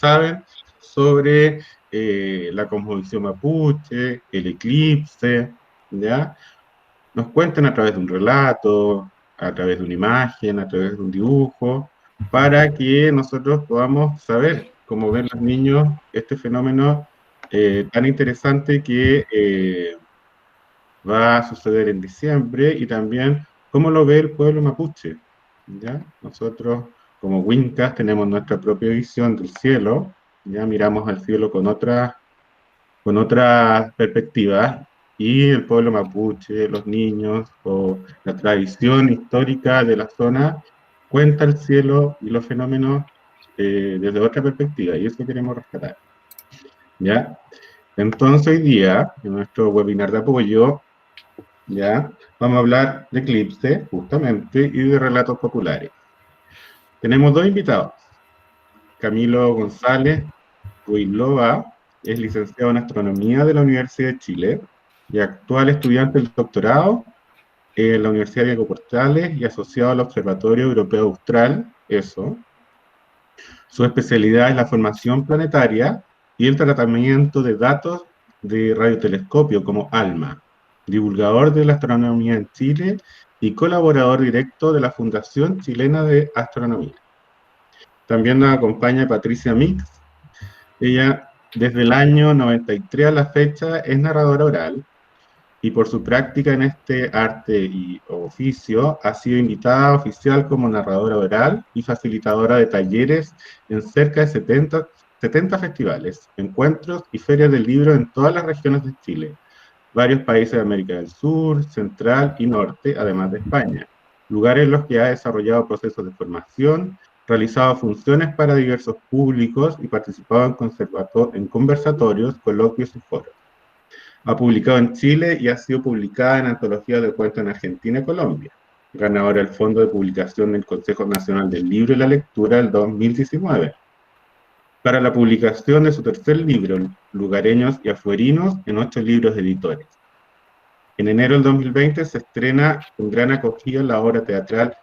saben sobre la cosmovisión mapuche, el eclipse, ¿ya? Nos cuentan a través de un relato, a través de una imagen, a través de un dibujo, para que nosotros podamos saber cómo ven los niños este fenómeno tan interesante que va a suceder en diciembre y también cómo lo ve el pueblo mapuche. ¿Ya? Nosotros, como Wincas, tenemos nuestra propia visión del cielo, ya miramos al cielo con otra perspectiva, y el pueblo mapuche, los niños o la tradición histórica de la zona cuenta el cielo y los fenómenos desde otra perspectiva, y eso queremos rescatar. ¿Ya? Entonces hoy día, en nuestro webinar de apoyo, ¿ya? Vamos a hablar de eclipse, justamente, y de relatos populares. Tenemos dos invitados. Camilo González Ruilova es licenciado en Astronomía de la Universidad de Chile y actual estudiante del doctorado en la Universidad de Diego Portales y asociado al Observatorio Europeo Austral, ESO. Su especialidad es la formación planetaria y el tratamiento de datos de radiotelescopio como ALMA, divulgador de la astronomía en Chile y colaborador directo de la Fundación Chilena de Astronomía. También nos acompaña Patricia Mix. Ella, desde el año 93 a la fecha, es narradora oral y por su práctica en este arte y oficio ha sido invitada oficial como narradora oral y facilitadora de talleres en cerca de 70 festivales, encuentros y ferias del libro en todas las regiones de Chile, varios países de América del Sur, Central y Norte, además de España, lugares en los que ha desarrollado procesos de formación, realizado funciones para diversos públicos y participado en conversatorios, coloquios y foros. Ha publicado en Chile y ha sido publicada en antologías de cuentos en Argentina y Colombia. Ganadora del Fondo de Publicación del Consejo Nacional del Libro y la Lectura del 2019. Para la publicación de su tercer libro, Lugareños y Afuerinos, en 8 libros de editores. En enero del 2020 se estrena con gran acogida la obra teatral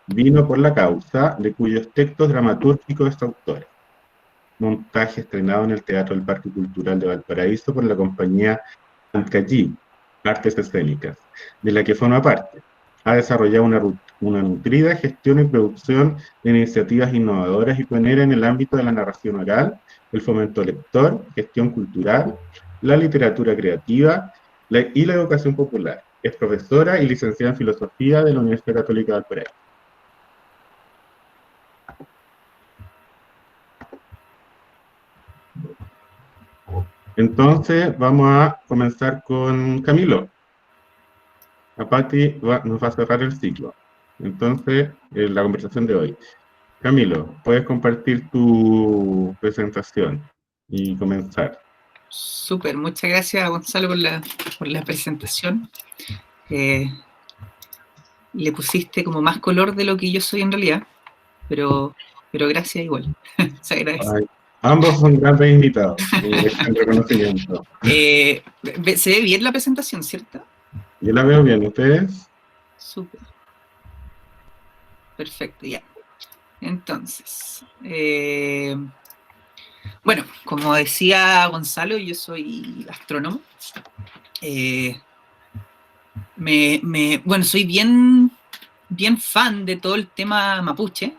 Vino por la Causa, de cuyos textos dramatúrgicos es autora. Montaje estrenado en el Teatro del Parque Cultural de Valparaíso por la compañía Ancayí, Artes Escénicas, de la que forma parte. Ha desarrollado una nutrida gestión y producción de iniciativas innovadoras y pioneras en el ámbito de la narración oral, el fomento lector, gestión cultural, la literatura creativa y la educación popular. Es profesora y licenciada en Filosofía de la Universidad Católica de Valparaíso. Entonces, vamos a comenzar con Camilo. A Patti nos va a cerrar el ciclo. Entonces, la conversación de hoy. Camilo, puedes compartir tu presentación y comenzar. Súper, muchas gracias Gonzalo por la presentación. Le pusiste como más color de lo que yo soy en realidad, pero gracias igual, se agradece. Ay, ambos son grandes invitados, en reconocimiento. Se ve bien la presentación, ¿cierto? Yo la veo bien, ¿ustedes? Súper. Perfecto, ya. Entonces, bueno, como decía Gonzalo, yo soy astrónomo. Bueno, soy bien fan de todo el tema mapuche.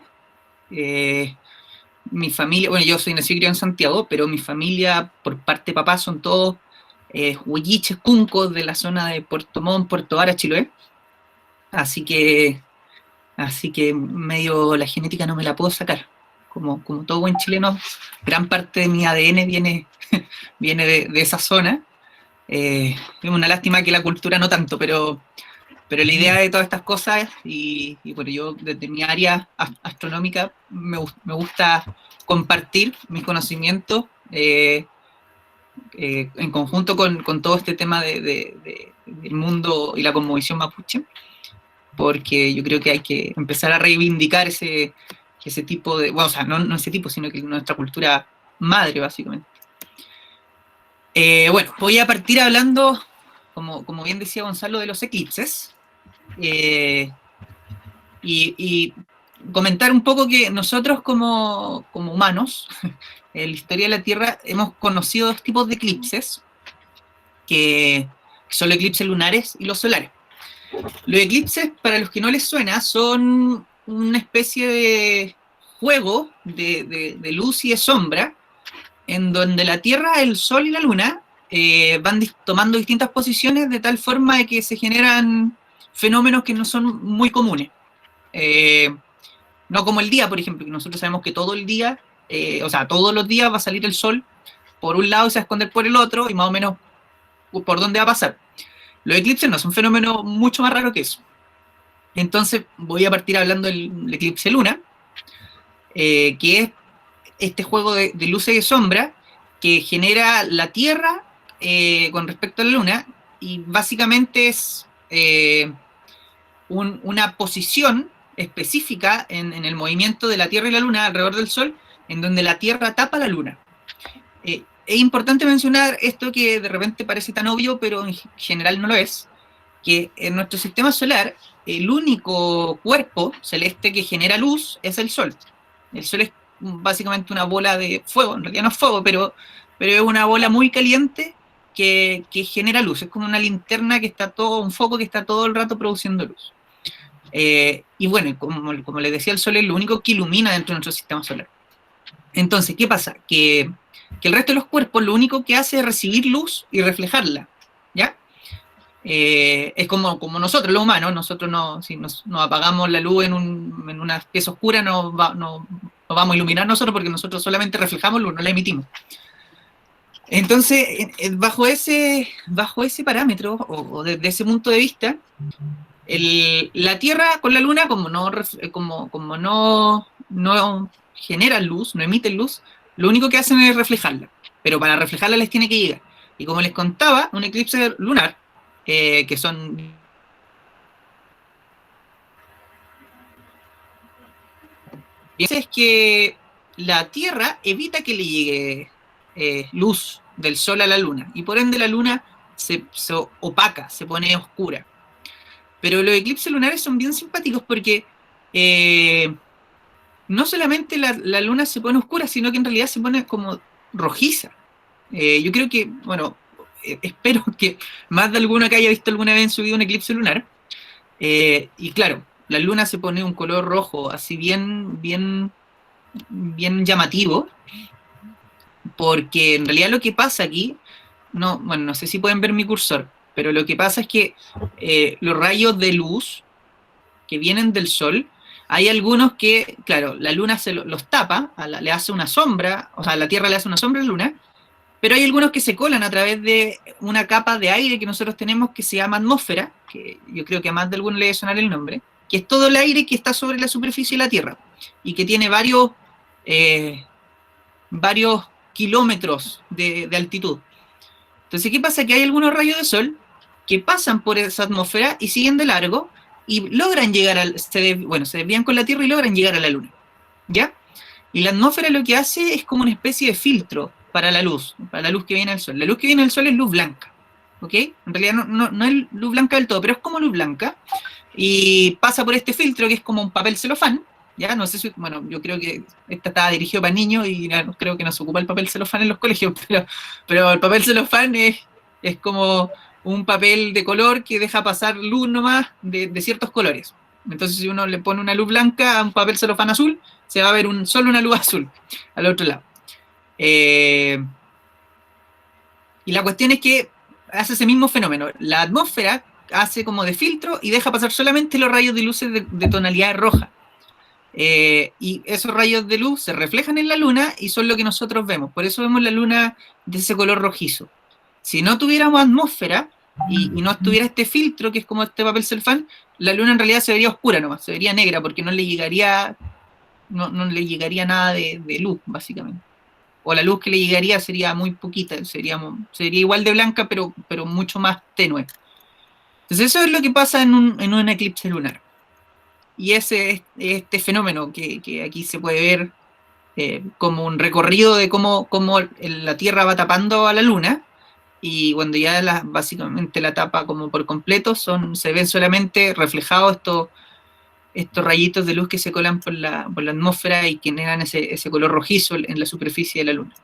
Mi familia, bueno, yo soy nacido y criado en Santiago, pero mi familia, por parte de papá, son todos huilliches, cuncos de la zona de Puerto Montt, Puerto Ara, Chiloé. Así que medio la genética no me la puedo sacar. Como todo buen chileno, gran parte de mi ADN viene de esa zona. Es una lástima que la cultura no tanto, pero la idea de todas estas cosas, y bueno, yo desde mi área astronómica me gusta compartir mis conocimientos en conjunto con todo este tema del mundo y la cosmovisión mapuche, porque yo creo que hay que empezar a reivindicar ese tipo de, bueno, o sea, no ese tipo, sino que nuestra cultura madre, básicamente. Bueno, voy a partir hablando, como bien decía Gonzalo, de los eclipses. Y comentar un poco que nosotros como humanos, en la historia de la Tierra, hemos conocido dos tipos de eclipses, que son los eclipses lunares y los solares. Los eclipses, para los que no les suena, son una especie de juego de luz y de sombra, en donde la Tierra, el Sol y la Luna van tomando distintas posiciones de tal forma de que se generan fenómenos que no son muy comunes. No como el día, por ejemplo, que nosotros sabemos que todo el día, o sea, todos los días va a salir el Sol por un lado y se va a esconder por el otro, y más o menos por dónde va a pasar. Los eclipses no, son un fenómeno mucho más raro que eso. Entonces voy a partir hablando del eclipse luna, que es este juego de luces y sombra que genera la Tierra con respecto a la Luna, y básicamente es una posición específica en el movimiento de la Tierra y la Luna alrededor del Sol, en donde la Tierra tapa la Luna. Es importante mencionar esto que de repente parece tan obvio, pero en general no lo es, que en nuestro sistema solar el único cuerpo celeste que genera luz es el Sol. El Sol es básicamente una bola de fuego, en realidad no es fuego, pero es una bola muy caliente que genera luz. Es como una linterna que está todo, un foco que está todo el rato produciendo luz. Y bueno, como les decía, el Sol es lo único que ilumina dentro de nuestro sistema solar. Entonces, ¿qué pasa? Que el resto de los cuerpos lo único que hace es recibir luz y reflejarla, ¿ya? Es como nosotros, los humanos. Nosotros si nos apagamos la luz en una pieza oscura, no vamos a iluminar nosotros, porque nosotros solamente reflejamos luz, no la emitimos. Entonces, bajo ese parámetro, o desde ese punto de vista, la Tierra con la Luna, como no generan luz, no emiten luz, lo único que hacen es reflejarla, pero para reflejarla les tiene que llegar. Y como les contaba, un eclipse lunar, que son... es que la Tierra evita que le llegue luz del Sol a la Luna, y por ende la Luna se opaca, se pone oscura. Pero los eclipses lunares son bien simpáticos porque no solamente la Luna se pone oscura, sino que en realidad se pone como rojiza. Yo creo que, bueno, espero que más de alguno que haya visto alguna vez en su vida un eclipse lunar. Y claro, la Luna se pone un color rojo, así bien llamativo, porque en realidad lo que pasa aquí, no sé si pueden ver mi cursor, pero lo que pasa es que los rayos de luz que vienen del Sol, hay algunos que, claro, la Luna los tapa, le hace una sombra, o sea, la Tierra le hace una sombra a la Luna, pero hay algunos que se colan a través de una capa de aire que nosotros tenemos que se llama atmósfera, que yo creo que a más de alguno le debe sonar el nombre, que es todo el aire que está sobre la superficie de la Tierra y que tiene varios kilómetros de altitud. Entonces, ¿qué pasa? Que hay algunos rayos de sol que pasan por esa atmósfera y siguen de largo y logran llegar se desvían con la Tierra y logran llegar a la Luna, ¿ya? Y la atmósfera lo que hace es como una especie de filtro para la luz que viene del Sol. La luz que viene del Sol es luz blanca, ¿ok? En realidad no es luz blanca del todo, pero es como luz blanca, y pasa por este filtro que es como un papel celofán, ¿ya? No sé si, bueno, yo creo que esta estaba dirigido para niños y creo que no se ocupa el papel celofán en los colegios, pero el papel celofán es como un papel de color que deja pasar luz nomás de ciertos colores. Entonces, si uno le pone una luz blanca a un papel celofán azul, se va a ver solo una luz azul al otro lado. Y la cuestión es que hace ese mismo fenómeno. La atmósfera hace como de filtro y deja pasar solamente los rayos de luces de tonalidad roja. Y esos rayos de luz se reflejan en la Luna y son lo que nosotros vemos. Por eso vemos la Luna de ese color rojizo. Si no tuviéramos atmósfera y no estuviera este filtro, que es como este papel celofán, la Luna en realidad se vería oscura nomás, se vería negra, porque no le llegaría nada de luz, básicamente. O la luz que le llegaría sería muy poquita, sería igual de blanca, pero mucho más tenue. Entonces eso es lo que pasa en un eclipse lunar. Y ese es este fenómeno que aquí se puede ver como un recorrido de cómo la Tierra va tapando a la Luna, y cuando ya básicamente la tapa como por completo, se ven solamente reflejados estos rayitos de luz que se colan por la atmósfera y generan ese color rojizo en la superficie de la Luna.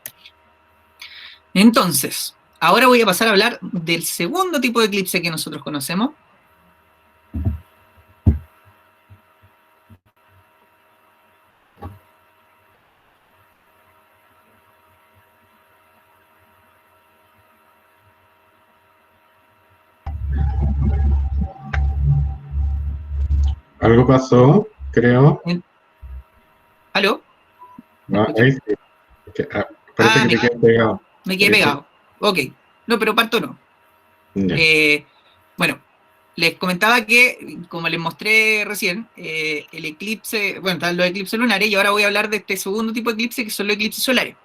Entonces, ahora voy a pasar a hablar del segundo tipo de eclipse que nosotros conocemos. Algo pasó, creo. ¿Aló? No, ahí sí. Parece que te quedas pegado. Me quedé pegado. Ok. No, pero parto no. Bueno, les comentaba que, como les mostré recién, el eclipse, bueno, están los eclipses lunares, y ahora voy a hablar de este segundo tipo de eclipse, que son los eclipses solares.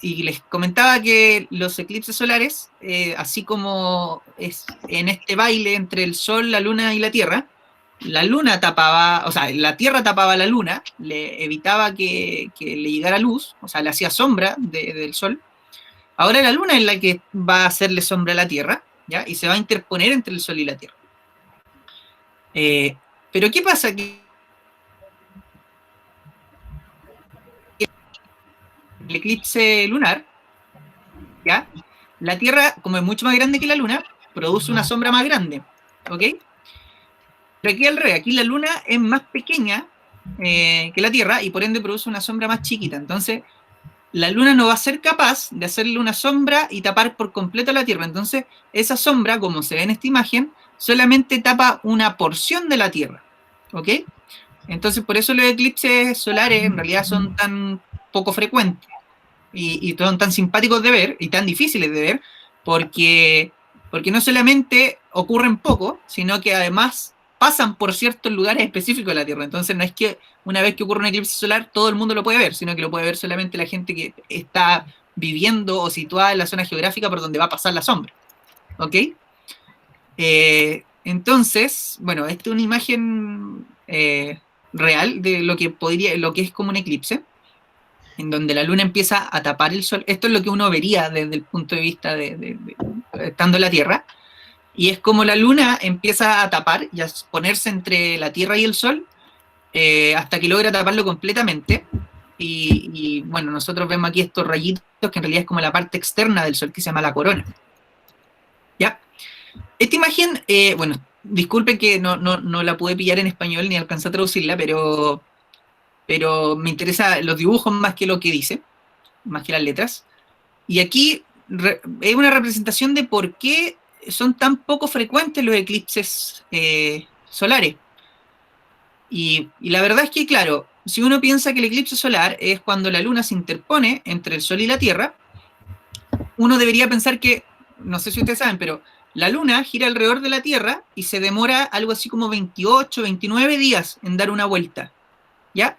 Y les comentaba que los eclipses solares, así como es en este baile entre el Sol, la Luna y la Tierra, la Luna tapaba, o sea, la Tierra tapaba a la Luna, le evitaba que le llegara luz, o sea, le hacía sombra del Sol. Ahora la Luna es la que va a hacerle sombra a la Tierra, ¿ya? Y se va a interponer entre el Sol y la Tierra. Pero ¿qué pasa? Que el eclipse lunar, ¿ya? La Tierra, como es mucho más grande que la Luna, produce una sombra más grande, ¿ok? Pero aquí al revés, aquí la Luna es más pequeña que la Tierra y por ende produce una sombra más chiquita. Entonces, la Luna no va a ser capaz de hacerle una sombra y tapar por completo a la Tierra. Entonces, esa sombra, como se ve en esta imagen, solamente tapa una porción de la Tierra, ¿ok? Entonces, por eso los eclipses solares en realidad son tan poco frecuentes y son tan simpáticos de ver y tan difíciles de ver, porque no solamente ocurren poco, sino que además pasan por ciertos lugares específicos de la Tierra. Entonces no es que una vez que ocurre un eclipse solar todo el mundo lo puede ver, sino que lo puede ver solamente la gente que está viviendo o situada en la zona geográfica por donde va a pasar la sombra. ¿Ok? Entonces, bueno, esta es una imagen real de lo que es como un eclipse, en donde la luna empieza a tapar el sol. Esto es lo que uno vería desde el punto de vista de estando en la Tierra, y es como la luna empieza a tapar y a ponerse entre la Tierra y el sol hasta que logra taparlo completamente. Y bueno, nosotros vemos aquí estos rayitos que en realidad es como la parte externa del sol que se llama la corona. ¿Ya? Esta imagen, bueno, disculpen que no la pude pillar en español ni alcancé a traducirla, pero me interesan los dibujos más que lo que dice, más que las letras. Y aquí es una representación de por qué son tan poco frecuentes los eclipses solares. Y la verdad es que, claro, si uno piensa que el eclipse solar es cuando la luna se interpone entre el Sol y la Tierra, uno debería pensar que, no sé si ustedes saben, pero la luna gira alrededor de la Tierra y se demora algo así como 28, 29 días en dar una vuelta, ¿ya?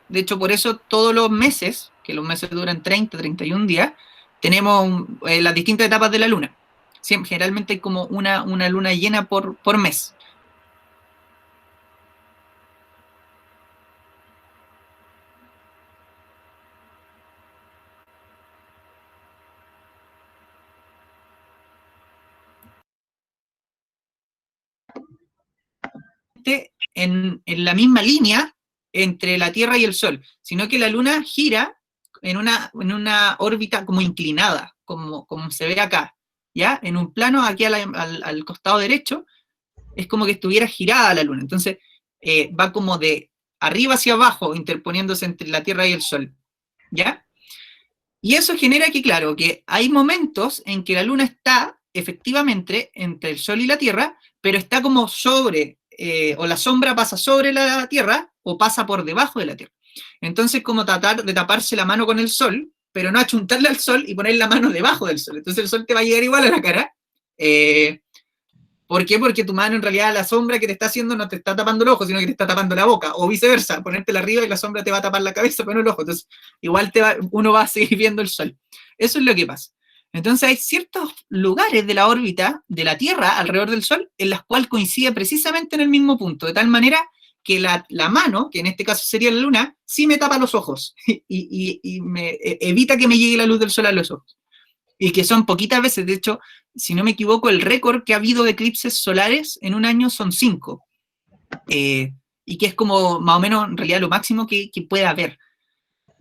De hecho, por eso todos los meses, que los meses duran 30, 31 días, tenemos las distintas etapas de la luna. Generalmente hay como una luna llena por mes. En la misma línea entre la Tierra y el Sol, sino que la Luna gira en una órbita como inclinada, como se ve acá, ¿ya? En un plano aquí al costado derecho, es como que estuviera girada la Luna. Entonces, va como de arriba hacia abajo, interponiéndose entre la Tierra y el Sol, ¿ya? Y eso genera que, claro, que hay momentos en que la Luna está efectivamente entre el Sol y la Tierra, pero está como sobre, o la sombra pasa sobre la Tierra o pasa por debajo de la Tierra. Entonces, como tratar de taparse la mano con el Sol, pero no achuntarle al Sol y poner la mano debajo del Sol. Entonces el Sol te va a llegar igual a la cara. ¿Por qué? Porque tu mano en realidad la sombra que te está haciendo no te está tapando el ojo, sino que te está tapando la boca, o viceversa, ponértela arriba y la sombra te va a tapar la cabeza, pero no el ojo. Entonces, igual uno va a seguir viendo el Sol. Eso es lo que pasa. Entonces hay ciertos lugares de la órbita de la Tierra alrededor del Sol en las cuales coincide precisamente en el mismo punto, de tal manera que la mano, que en este caso sería la Luna, sí me tapa los ojos y me evita que me llegue la luz del Sol a los ojos. Y que son poquitas veces, de hecho, si no me equivoco, el récord que ha habido de eclipses solares en un año son 5. y que es como más o menos en realidad lo máximo que puede haber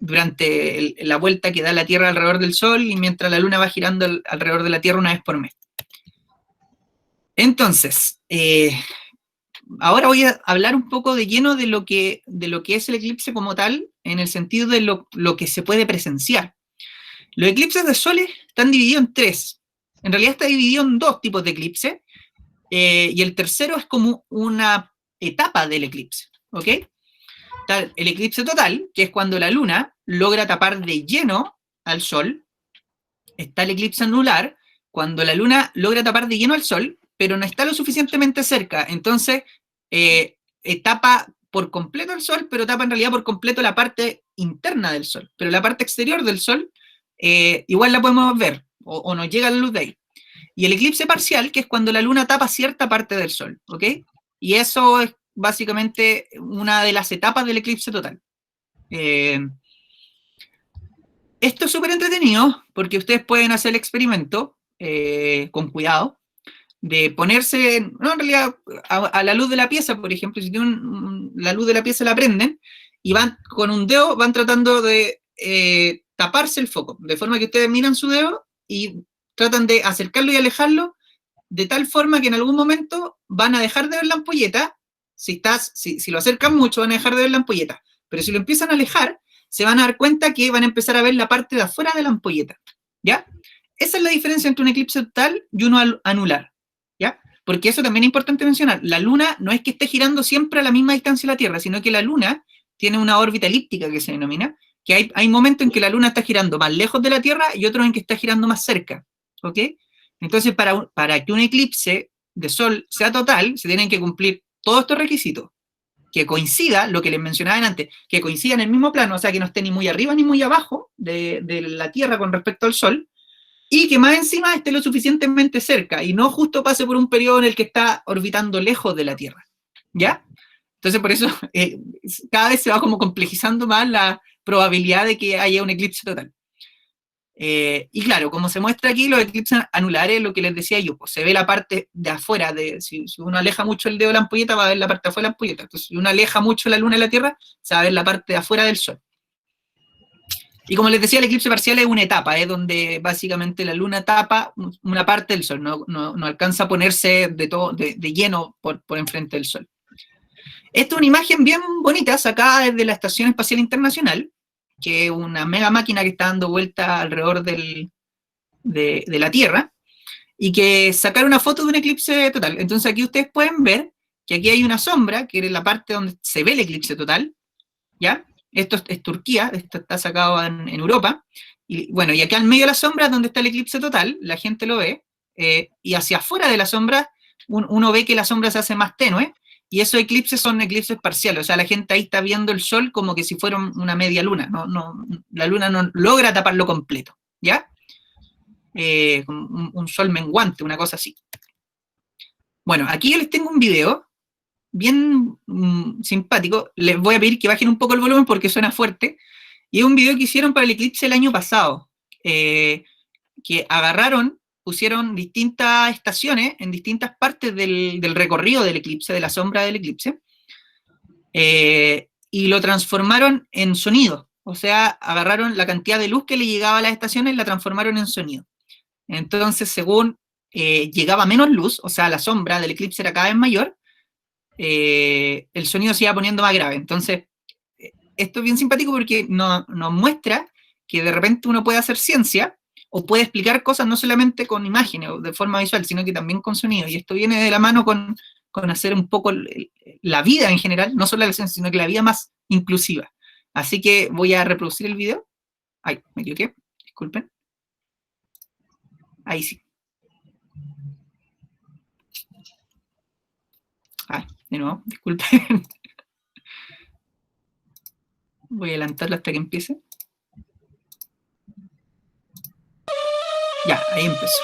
durante la vuelta que da la Tierra alrededor del Sol y mientras la Luna va girando alrededor de la Tierra una vez por mes. Entonces, ahora voy a hablar un poco de lleno de lo que es el eclipse como tal, en el sentido de lo que se puede presenciar. Los eclipses de Sol están divididos en tres. En realidad está dividido en dos tipos de eclipse, y el tercero es como una etapa del eclipse, ¿ok? Está el eclipse total, que es cuando la Luna logra tapar de lleno al Sol. Está el eclipse anular, cuando la Luna logra tapar de lleno al Sol, pero no está lo suficientemente cerca. Entonces, tapa por completo el Sol, pero tapa en realidad por completo la parte interna del Sol. Pero la parte exterior del Sol, igual la podemos ver, o nos llega la luz de ahí. Y el eclipse parcial, que es cuando la Luna tapa cierta parte del Sol, ¿ok? Y eso es básicamente una de las etapas del eclipse total. Esto es súper entretenido porque ustedes pueden hacer el experimento con cuidado de ponerse, no, en realidad, a la luz de la pieza, por ejemplo, si tienen la luz de la pieza la prenden y van con un dedo, van tratando de taparse el foco, de forma que ustedes miran su dedo y tratan de acercarlo y alejarlo de tal forma que en algún momento van a dejar de ver la ampolleta. Si lo acercan mucho, van a dejar de ver la ampolleta, pero si lo empiezan a alejar, se van a dar cuenta que van a empezar a ver la parte de afuera de la ampolleta, ¿ya? Esa es la diferencia entre un eclipse total y uno anular, ¿ya? Porque eso también es importante mencionar. La Luna no es que esté girando siempre a la misma distancia de la Tierra, sino que la Luna tiene una órbita elíptica que se denomina, que hay momentos en que la Luna está girando más lejos de la Tierra y otros en que está girando más cerca, ¿ok? Entonces, para que un eclipse de Sol sea total, se tienen que cumplir todos estos requisitos. Que coincida, lo que les mencionaba antes, que coincida en el mismo plano, o sea, que no esté ni muy arriba ni muy abajo de la Tierra con respecto al Sol, y que más encima esté lo suficientemente cerca, y no justo pase por un periodo en el que está orbitando lejos de la Tierra. ¿Ya? Entonces, por eso, cada vez se va como complejizando más la probabilidad de que haya un eclipse total. Y claro, como se muestra aquí, los eclipses anulares, lo que les decía yo, pues se ve la parte de afuera, si uno aleja mucho el dedo de la ampolleta, va a ver la parte de afuera de la ampolleta. Entonces, si uno aleja mucho la Luna de la Tierra, se va a ver la parte de afuera del Sol. Y como les decía, el eclipse parcial es una etapa, donde básicamente la Luna tapa una parte del Sol, no alcanza a ponerse de lleno por enfrente del Sol. Esta es una imagen bien bonita, sacada desde la Estación Espacial Internacional, que es una mega máquina que está dando vuelta alrededor de la Tierra, y que sacaron una foto de un eclipse total. Entonces aquí ustedes pueden ver que aquí hay una sombra, que es la parte donde se ve el eclipse total, ¿ya? Esto es Turquía, esto está sacado en Europa, y bueno, y acá en medio de la sombra es donde está el eclipse total, la gente lo ve, y hacia afuera de la sombra uno ve que la sombra se hace más tenue, y esos eclipses son eclipses parciales, o sea, la gente ahí está viendo el sol como que si fuera una media luna, la luna no logra taparlo completo, ¿ya? Un sol menguante, una cosa así. Bueno, aquí yo les tengo un video bien simpático. Les voy a pedir que bajen un poco el volumen porque suena fuerte. Y es un video que hicieron para el eclipse el año pasado, que agarraron, pusieron distintas estaciones en distintas partes del recorrido del eclipse, de la sombra del eclipse, y lo transformaron en sonido. O sea, agarraron la cantidad de luz que le llegaba a las estaciones y la transformaron en sonido. Entonces, según llegaba menos luz, o sea, la sombra del eclipse era cada vez mayor, el sonido se iba poniendo más grave. Entonces, esto es bien simpático porque nos muestra que de repente uno puede hacer ciencia o puede explicar cosas no solamente con imágenes o de forma visual, sino que también con sonido. Y esto viene de la mano con hacer un poco la vida en general, no solo la ciencia, sino que la vida más inclusiva. Así que voy a reproducir el video. Ay, me equivoqué, disculpen. Ahí sí. Ay, de nuevo, disculpen. Voy a adelantarlo hasta que empiece. Ya, ahí empezó.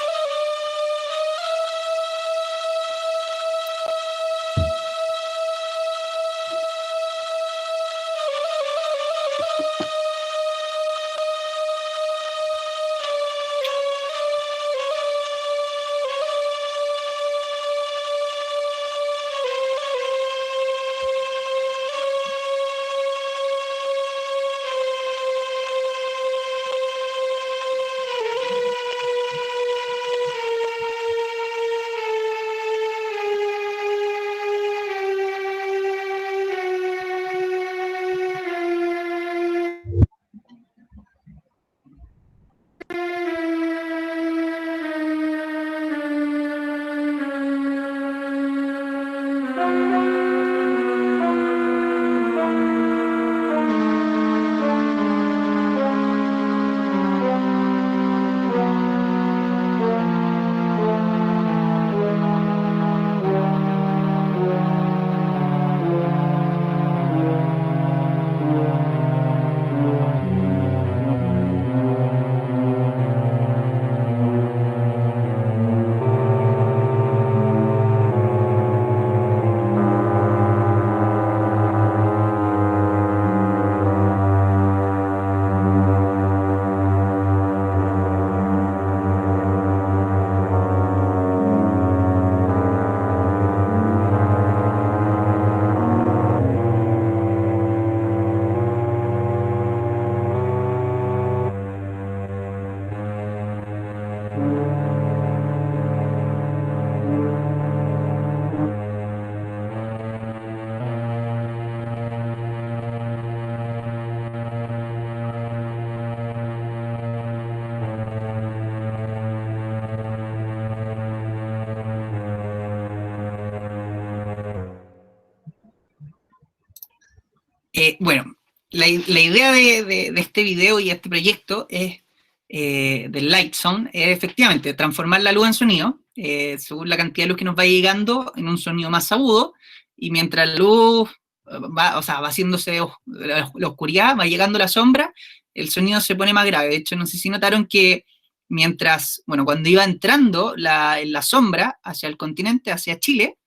Bueno, la idea de este video y este proyecto es del Light Zone, es efectivamente transformar la luz en sonido, según la cantidad de luz que nos va llegando, en un sonido más agudo, y mientras la luz va, o sea, va haciéndose la oscuridad, va llegando la sombra, el sonido se pone más grave. De hecho, no sé si notaron que mientras, bueno, cuando iba entrando la sombra hacia el continente, hacia Chile,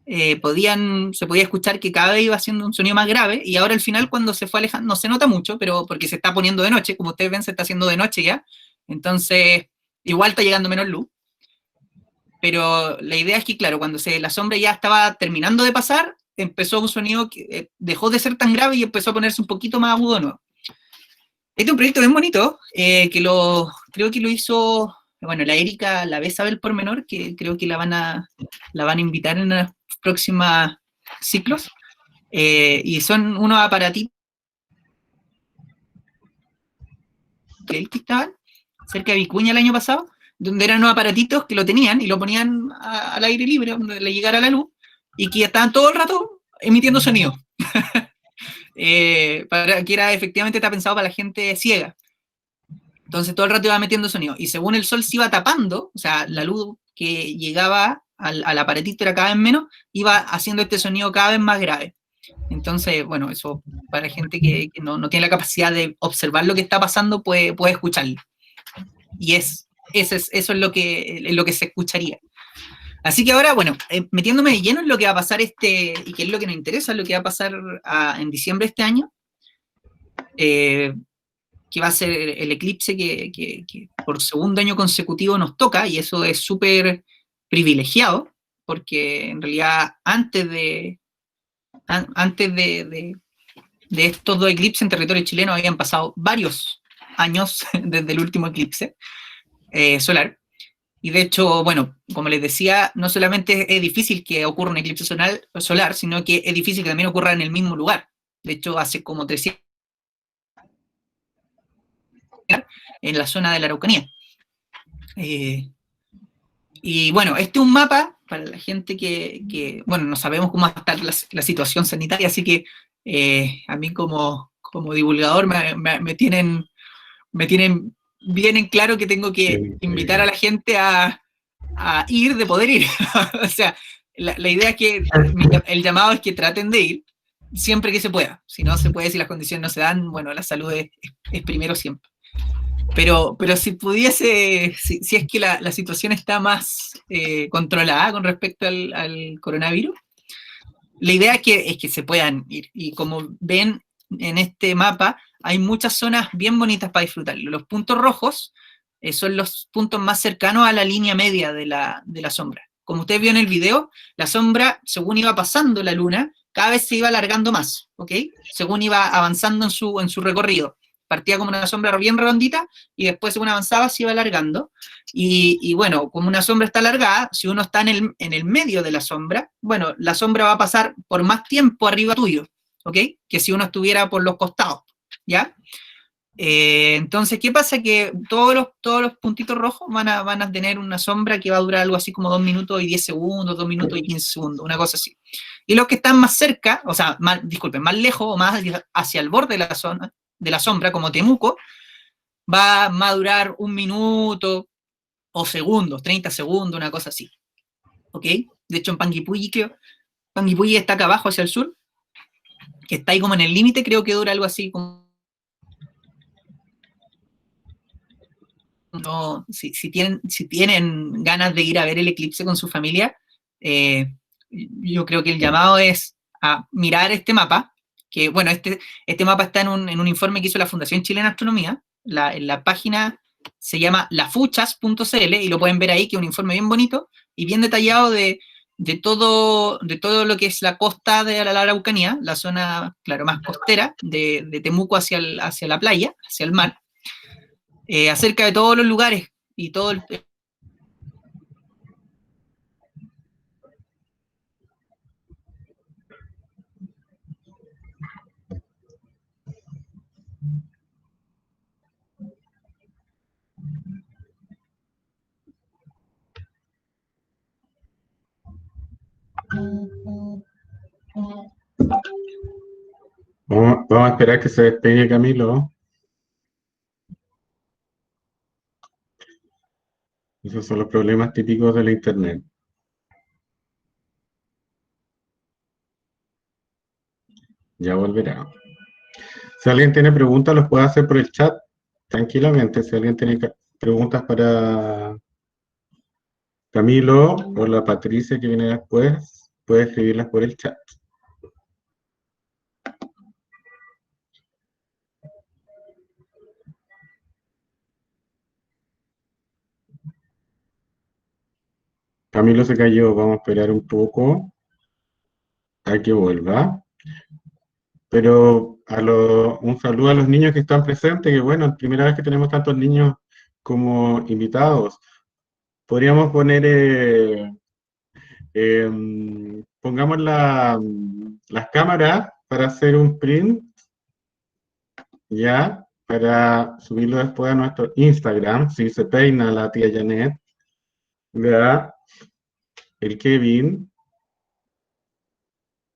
se podía escuchar que cada vez iba haciendo un sonido más grave, y ahora al final cuando se fue alejando, no se nota mucho, pero porque se está poniendo de noche, como ustedes ven, se está haciendo de noche ya, entonces igual está llegando menos luz, pero la idea es que, claro, cuando la sombra ya estaba terminando de pasar, empezó un sonido que dejó de ser tan grave y empezó a ponerse un poquito más agudo de nuevo. Este es un proyecto bien bonito, creo que lo hizo, bueno, la Erika la ve sabe el pormenor, que creo que la van a invitar en los próximos ciclos, y son unos aparatitos que estaban cerca de Vicuña el año pasado, donde eran unos aparatitos que lo tenían y lo ponían al aire libre, donde le llegara la luz, y que estaban todo el rato emitiendo sonido. Para que efectivamente está pensado para la gente ciega. Entonces todo el rato iba metiendo sonido. Y según el sol se iba tapando, o sea, la luz que llegaba al aparatito era cada vez menos, iba haciendo este sonido cada vez más grave. Entonces, bueno, eso para gente que no tiene la capacidad de observar lo que está pasando, puede escucharlo. Y eso es lo que se escucharía. Así que ahora, bueno, metiéndome de lleno en lo que va a pasar y que es lo que nos interesa, lo que va a pasar en diciembre de este año, que va a ser el eclipse que por segundo año consecutivo nos toca, y eso es súper privilegiado, porque en realidad antes de estos dos eclipses en territorio chileno habían pasado varios años desde el último eclipse solar. Y de hecho, bueno, como les decía, no solamente es difícil que ocurra un eclipse solar, sino que es difícil que también ocurra en el mismo lugar. De hecho, hace como 300 en la zona de la Araucanía. Y bueno, este es un mapa para la gente bueno, no sabemos cómo va a estar la situación sanitaria, así que a mí como divulgador me tienen bien en claro que tengo que invitar a la gente a ir de poder ir. O sea, la idea es que el llamado es que traten de ir siempre que se pueda. Si no se puede, si las condiciones no se dan, bueno, la salud es primero siempre. Pero si pudiese, si es que la situación está más controlada con respecto al coronavirus, la idea es que se puedan ir. Y como ven en este mapa, hay muchas zonas bien bonitas para disfrutarlo. Los puntos rojos son los puntos más cercanos a la línea media de la sombra. Como usted vio en el video, la sombra, según iba pasando la luna, cada vez se iba alargando más, ¿ok? Según iba avanzando en su recorrido. Partía como una sombra bien redondita y después, según avanzaba, se iba alargando. Y bueno, como una sombra está alargada, si uno está en el medio de la sombra, bueno, la sombra va a pasar por más tiempo arriba tuyo, ¿ok? Que si uno estuviera por los costados, ¿ya? Entonces, ¿qué pasa? Que todos los puntitos rojos van a tener una sombra que va a durar algo así como 2 minutos y 10 segundos, 2 minutos y 15 segundos, una cosa así. Y los que están más cerca, o sea, disculpen, más lejos o más hacia el borde de la sombra, como Temuco, va a durar 1 minuto o segundos, 30 segundos, una cosa así. ¿Ok? De hecho, en Panguipulli, creo, Panguipulli está acá abajo hacia el sur, que está ahí como en el límite, creo que dura algo así como... No, si tienen ganas de ir a ver el eclipse con su familia, yo creo que el llamado es a mirar este mapa, que bueno, este mapa está en un informe que hizo la Fundación Chilena de Astronomía, en la página se llama lafuchas.cl y lo pueden ver ahí, que es un informe bien bonito y bien detallado de todo lo que es la costa de la Araucanía, la zona, claro, más costera, de Temuco hacia la playa, hacia el mar, acerca de todos los lugares y todo el... Vamos Vamos a esperar que se despegue Camilo. Esos son los problemas típicos de la internet. Ya volverá. Si alguien tiene preguntas, los puede hacer por el chat tranquilamente. Si alguien tiene preguntas para Camilo o la Patricia que viene después, puede escribirlas por el chat. Camilo se cayó, vamos a esperar un poco a que vuelva. Pero un saludo a los niños que están presentes, que bueno, primera vez que tenemos tantos niños como invitados. Podríamos poner, pongamos las cámaras para hacer un print, ya, para subirlo después a nuestro Instagram, si se peina la tía Janet, ya, el Kevin,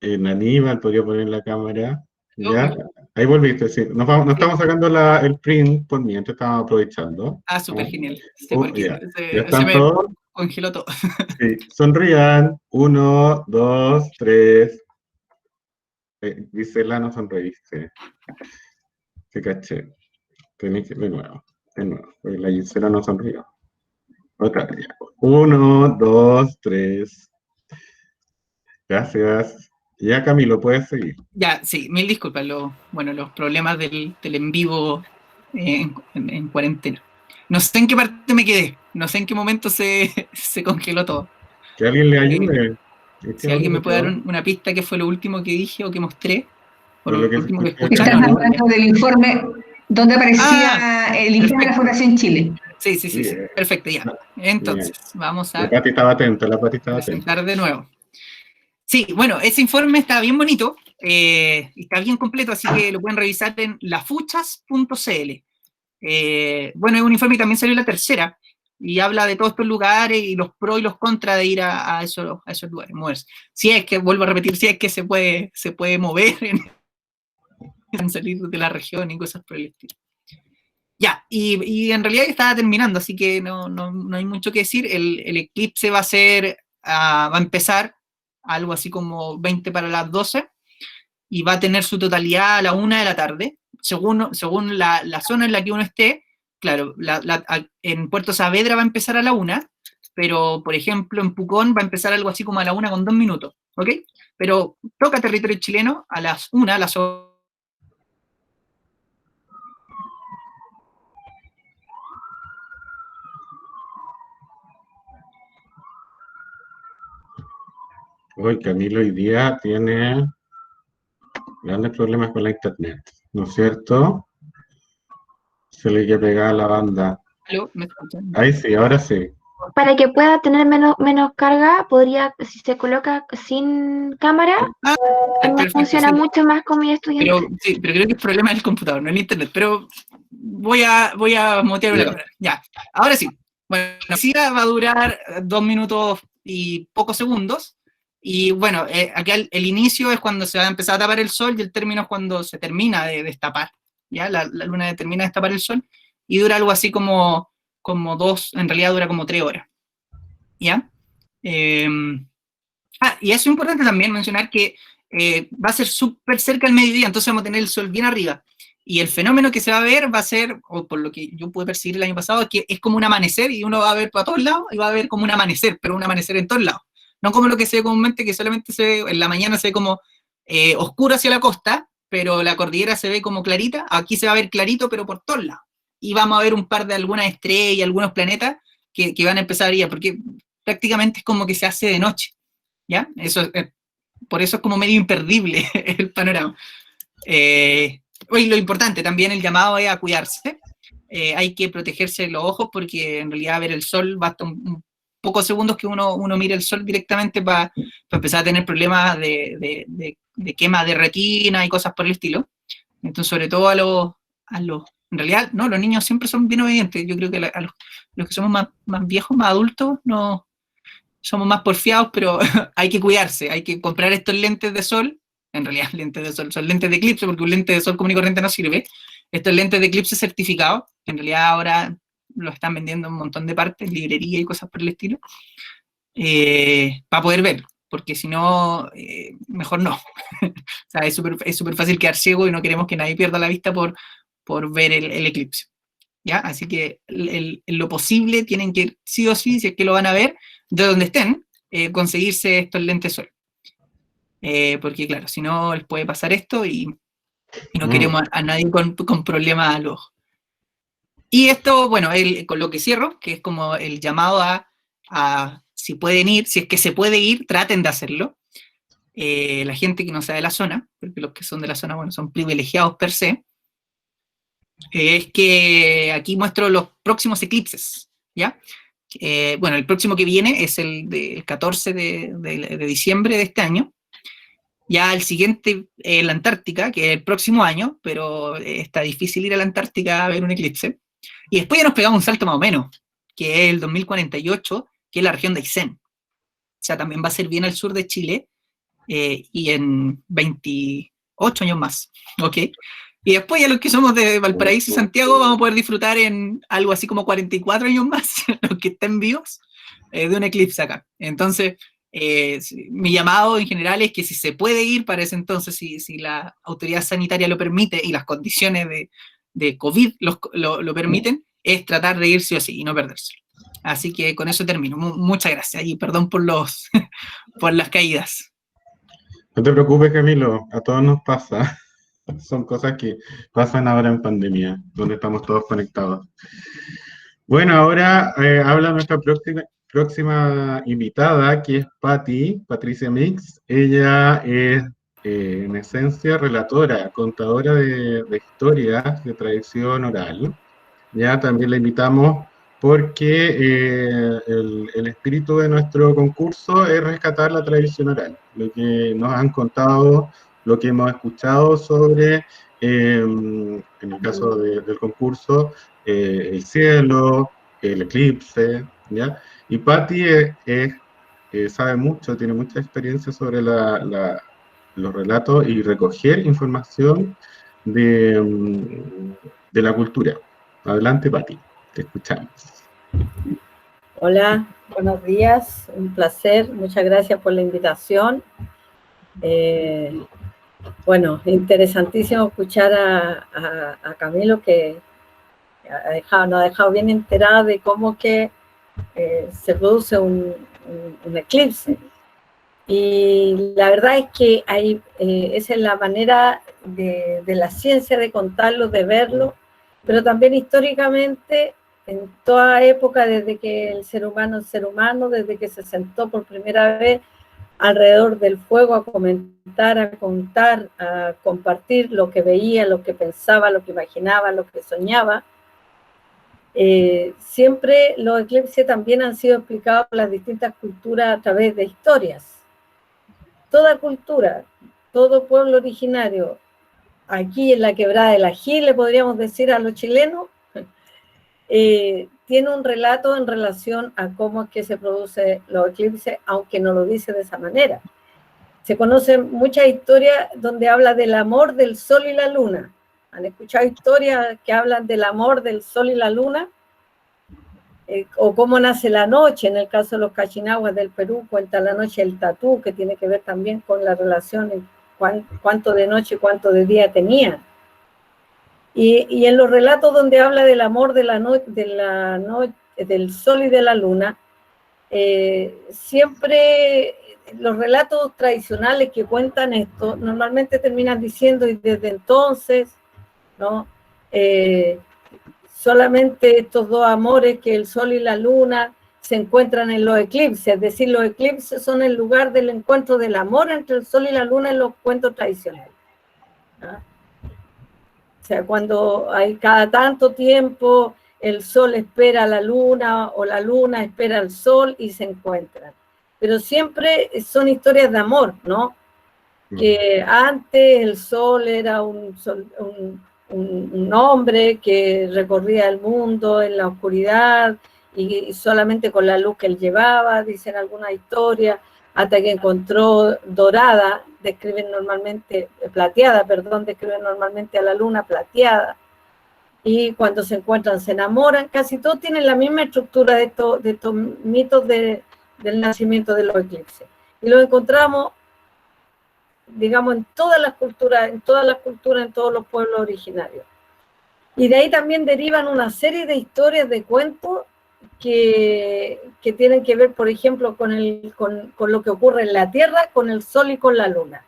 el Aníbal podría poner la cámara, ya, ahí volviste, sí, nos estamos sacando el print por mientras estamos aprovechando. Ah, súper genial. Sí, porque Ya. Ya se están me todos. congeló todo. Sí. Sonrían. 1, 2, 3. Gisela no sonreíste. Se caché. Tenéis que de nuevo. De nuevo. Porque la Gisela no sonrió. Otra vez. 1, 2, 3. Gracias. Ya, Camilo, puedes seguir. Ya, sí, mil disculpas. Bueno, los problemas del en vivo en cuarentena. No sé en qué parte me quedé. No sé en qué momento se congeló todo. Que alguien le ayude. Si alguien me puede dar una pista qué fue lo último que dije o que mostré, o Por lo lo que último que escuché, Estás escucharon. hablando del informe donde aparecía el informe de la Fundación Chile. Sí. Perfecto, ya. Entonces, vamos a La Pati estaba atenta, presentar de nuevo. Sí, bueno, ese informe está bien bonito, está bien completo, así que lo pueden revisar en lafuchas.cl. Bueno, es un informe que también salió en la tercera, y habla de todos estos lugares y los pros y los contras de ir a esos lugares, moverse. Si es que, vuelvo a repetir, si es que se puede mover en salir de la región y cosas por el estilo. Ya, y en realidad estaba terminando, así que no hay mucho que decir. El eclipse va a empezar algo así como 20 para las 12 y va a tener su totalidad a la 1 de la tarde, según la zona en la que uno esté. Claro, en Puerto Saavedra va a empezar a la 1, pero por ejemplo en Pucón va a empezar algo así como a la 1 con 2 minutos, ¿ok? Pero toca territorio chileno a las 1, a las 8. Hoy Camilo hoy día tiene grandes problemas con la internet, ¿no es cierto? Se le quiere pegar a la banda. ¿Aló? ¿Me escuchan? Ahí sí, ahora sí. Para que pueda tener menos carga, si se coloca sin cámara, Perfecto, funciona sí. mucho más con mi estudiante. Pero creo que el problema es el computador, no el internet. Pero voy a mutear la cámara. Ya, ahora sí. Bueno, la visita va a durar 2 minutos y pocos segundos. Y bueno, aquí el inicio es cuando se va a empezar a tapar el sol y el término es cuando se termina de destapar. ¿Ya? La luna termina de destapar el sol y dura algo así como 2, en realidad dura como 3 horas. ¿Ya? Y es importante también mencionar que va a ser súper cerca al mediodía, entonces vamos a tener el sol bien arriba. Y el fenómeno que se va a ver va a ser, o por lo que yo pude percibir el año pasado, que es como un amanecer y uno va a ver para todos lados y va a ver como un amanecer, pero un amanecer en todos lados. No como lo que se ve comúnmente, que solamente se ve, en la mañana se ve como oscuro hacia la costa, pero la cordillera se ve como clarita. Aquí se va a ver clarito, pero por todos lados. Y vamos a ver un par de algunas estrellas, algunos planetas que van a empezar a brillar, porque prácticamente es como que se hace de noche. ¿Ya? Por eso es como medio imperdible el panorama. Hoy lo importante también, el llamado es a cuidarse. Hay que protegerse los ojos porque en realidad ver el sol basta un pocos segundos que uno mire el sol directamente para empezar a tener problemas de quema de retina y cosas por el estilo. Entonces, sobre todo en realidad, no, los niños siempre son bien obedientes. Yo creo que a los que somos más viejos, más adultos, no somos más porfiados, pero hay que cuidarse, hay que comprar estos lentes de sol en realidad lentes de sol, son lentes de eclipse, porque un lente de sol común y corriente no sirve. Estos lentes de eclipse certificados, en realidad ahora los están vendiendo en un montón de partes, librería y cosas por el estilo, para poder verlo, porque si no, mejor no. O sea, es súper fácil quedar ciego y no queremos que nadie pierda la vista por ver el eclipse. ¿Ya? Así que en lo posible tienen que, sí o sí, si es que lo van a ver, de donde estén, conseguirse estos lentes sol. Porque claro, si no les puede pasar esto y no queremos a nadie con problemas al ojo. Y esto, bueno, con lo que cierro, que es como el llamado a si pueden ir, si es que se puede ir, traten de hacerlo. La gente que no sea de la zona, porque los que son de la zona, bueno, son privilegiados per se, es que aquí muestro los próximos eclipses, ¿ya? Bueno, el próximo que viene es el del 14 de diciembre de este año. Ya el siguiente, la Antártica, que es el próximo año, pero está difícil ir a la Antártica a ver un eclipse. Y después ya nos pegamos un salto más o menos, que es el 2048, que es la región de Aysén. O sea, también va a ser bien al sur de Chile, y en 28 años más, ¿ok? Y después ya los que somos de Valparaíso y Santiago vamos a poder disfrutar en algo así como 44 años más, los que estén vivos, de un eclipse acá. Entonces, mi llamado en general es que si se puede ir para ese entonces, si la autoridad sanitaria lo permite y las condiciones de COVID lo permiten, es tratar de ir sí o sí y no perderse. Así que con eso termino. Muchas gracias y perdón por por las caídas. No te preocupes, Camilo, a todos nos pasa. Son cosas que pasan ahora en pandemia, donde estamos todos conectados. Bueno, ahora habla nuestra próxima invitada, que es Patricia Mix. Ella es, en esencia, relatora, contadora de historias de tradición oral. Ya también la invitamos porque el espíritu de nuestro concurso es rescatar la tradición oral, lo que nos han contado, lo que hemos escuchado sobre, en el caso del concurso, el cielo, el eclipse, ¿ya? Y Patti sabe mucho, tiene mucha experiencia sobre los relatos y recoger información de la cultura. Adelante, Pati, te escuchamos. Hola, buenos días, un placer, muchas gracias por la invitación. Bueno, interesantísimo escuchar a Camilo, que nos ha dejado bien enterada de cómo que se produce un eclipse. Y la verdad es que esa es la manera de la ciencia de contarlo, de verlo, pero también históricamente, en toda época, desde que el ser humano es ser humano, desde que se sentó por primera vez alrededor del fuego a comentar, a contar, a compartir lo que veía, lo que pensaba, lo que imaginaba, lo que soñaba, siempre los eclipses también han sido explicados por las distintas culturas a través de historias. Toda cultura, todo pueblo originario, aquí en la Quebrada del Ají, le podríamos decir a los chilenos, tiene un relato en relación a cómo es que se producen los eclipses, aunque no lo dice de esa manera. Se conocen muchas historias donde habla del amor del sol y la luna. ¿Han escuchado historias que hablan del amor del sol y la luna? O cómo nace la noche, en el caso de los cachinahuas del Perú, cuenta la noche el tatú, que tiene que ver también con la relación, cuánto de noche, cuánto de día tenía. Y en los relatos donde habla del amor del sol y de la luna, siempre los relatos tradicionales que cuentan esto, normalmente terminan diciendo, y desde entonces, ¿no? Solamente estos dos amores, que el sol y la luna, se encuentran en los eclipses, es decir, los eclipses son el lugar del encuentro del amor entre el sol y la luna en los cuentos tradicionales, ¿no? O sea, cuando hay cada tanto tiempo el sol espera a la luna o la luna espera al sol y se encuentran. Pero siempre son historias de amor, ¿no? Que antes el sol era un hombre que recorría el mundo en la oscuridad y solamente con la luz que él llevaba, dicen algunas historias. hasta que encontró dorada, describen normalmente, plateada, perdón, describen normalmente a la luna plateada, y cuando se encuentran se enamoran. Casi todos tienen la misma estructura de estos mitos del nacimiento de los eclipses. Y lo encontramos, digamos, en todas las culturas, en todos los pueblos originarios. Y de ahí también derivan una serie de historias, de cuentos, que tienen que ver, por ejemplo, con lo que ocurre en la Tierra, con el Sol y con la Luna.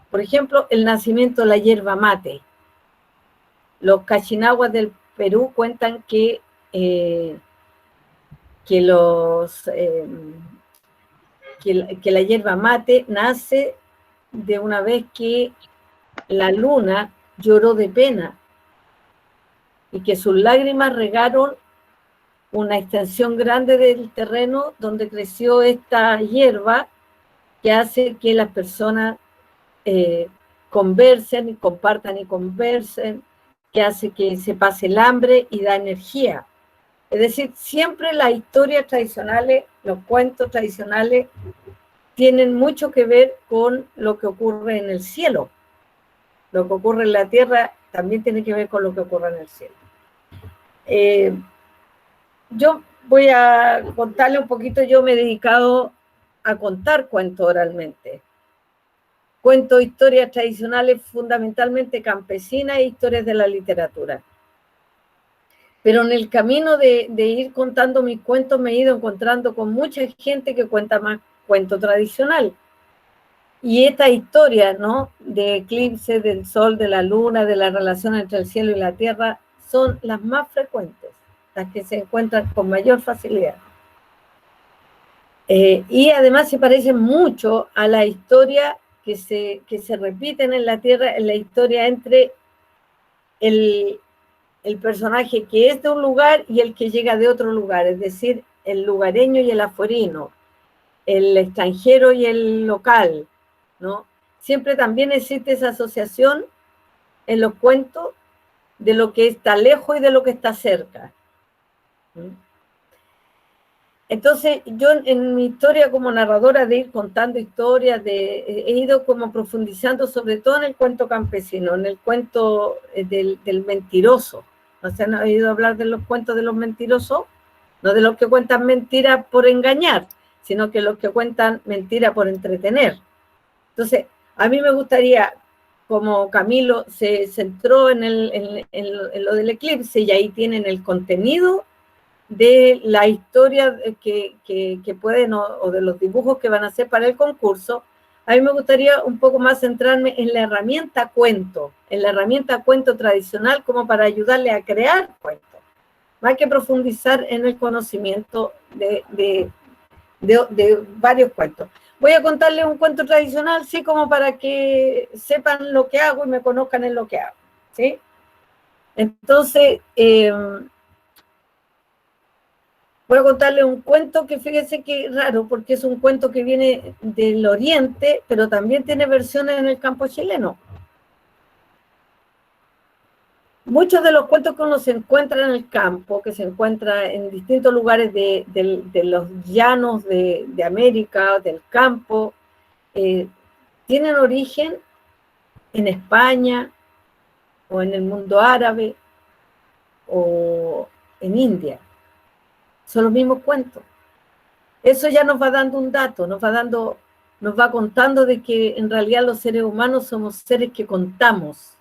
Por ejemplo, el nacimiento de la hierba mate. Los cachinahuas del Perú cuentan que la hierba mate nace de una vez que la luna lloró de pena y que sus lágrimas regaron una extensión grande del terreno donde creció esta hierba, que hace que las personas conversen y compartan y conversen, que hace que se pase el hambre y da energía. Es decir, siempre las historias tradicionales, los cuentos tradicionales, tienen mucho que ver con lo que ocurre en el cielo. Lo que ocurre en la tierra también tiene que ver con lo que ocurre en el cielo. Yo voy a contarle un poquito. Yo me he dedicado a contar cuentos oralmente. Cuento historias tradicionales fundamentalmente campesinas e historias de la literatura. Pero en el camino de ir contando mis cuentos me he ido encontrando con mucha gente que cuenta más cuento tradicional. Y esta historia, ¿no?, de eclipses, del sol, de la luna, de la relación entre el cielo y la tierra, son las más frecuentes, las que se encuentran con mayor facilidad. Y además se parecen mucho a la historia que se repiten en la tierra, en la historia entre el personaje que es de un lugar y el que llega de otro lugar, es decir, el lugareño y el afuerino, el extranjero y el local, ¿no? Siempre también existe esa asociación en los cuentos de lo que está lejos y de lo que está cerca. Entonces, yo en mi historia como narradora de ir contando historias, he ido como profundizando sobre todo en el cuento campesino, en el cuento del mentiroso. ¿No se han oído hablar de los cuentos de los mentirosos? No de los que cuentan mentiras por engañar, sino que los que cuentan mentiras por entretener. Entonces, a mí me gustaría, como Camilo se centró en lo del eclipse, y ahí tienen el contenido de la historia que pueden, o de los dibujos que van a hacer para el concurso, a mí me gustaría un poco más centrarme en la herramienta cuento, tradicional, como para ayudarle a crear cuentos, más que profundizar en el conocimiento de varios cuentos. Voy a contarles un cuento tradicional, sí, como para que sepan lo que hago y me conozcan en lo que hago, ¿sí? Entonces, voy a contarles un cuento que fíjense que es raro, porque es un cuento que viene del oriente, pero también tiene versiones en el campo chileno. Muchos de los cuentos que uno se encuentra en el campo, que se encuentra en distintos lugares de los llanos de América, del campo, tienen origen en España, o en el mundo árabe, o en India. Son los mismos cuentos. Eso ya nos va dando un dato, nos va contando de que en realidad los seres humanos somos seres que contamos.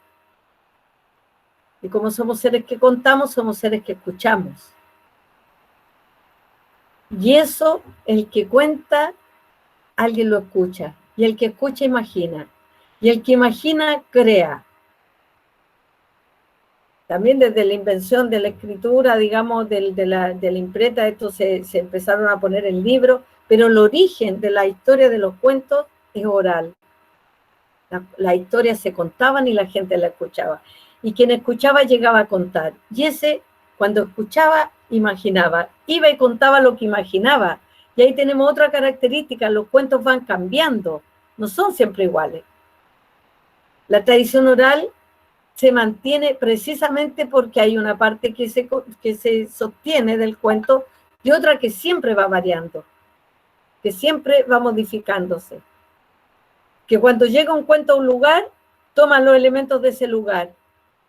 Y como somos seres que contamos, somos seres que escuchamos. Y eso, el que cuenta, alguien lo escucha. Y el que escucha, imagina. Y el que imagina, crea. También desde la invención de la escritura, digamos, de la imprenta, esto se empezaron a poner en libros, pero el origen de la historia de los cuentos es oral. Las historias se contaban y la gente la escuchaba. Y quien escuchaba llegaba a contar. Y ese, cuando escuchaba, imaginaba. Iba y contaba lo que imaginaba. Y ahí tenemos otra característica: los cuentos van cambiando, no son siempre iguales. La tradición oral se mantiene precisamente porque hay una parte que se sostiene del cuento y otra que siempre va variando. que siempre va modificándose. Que cuando llega un cuento a un lugar, toma los elementos de ese lugar.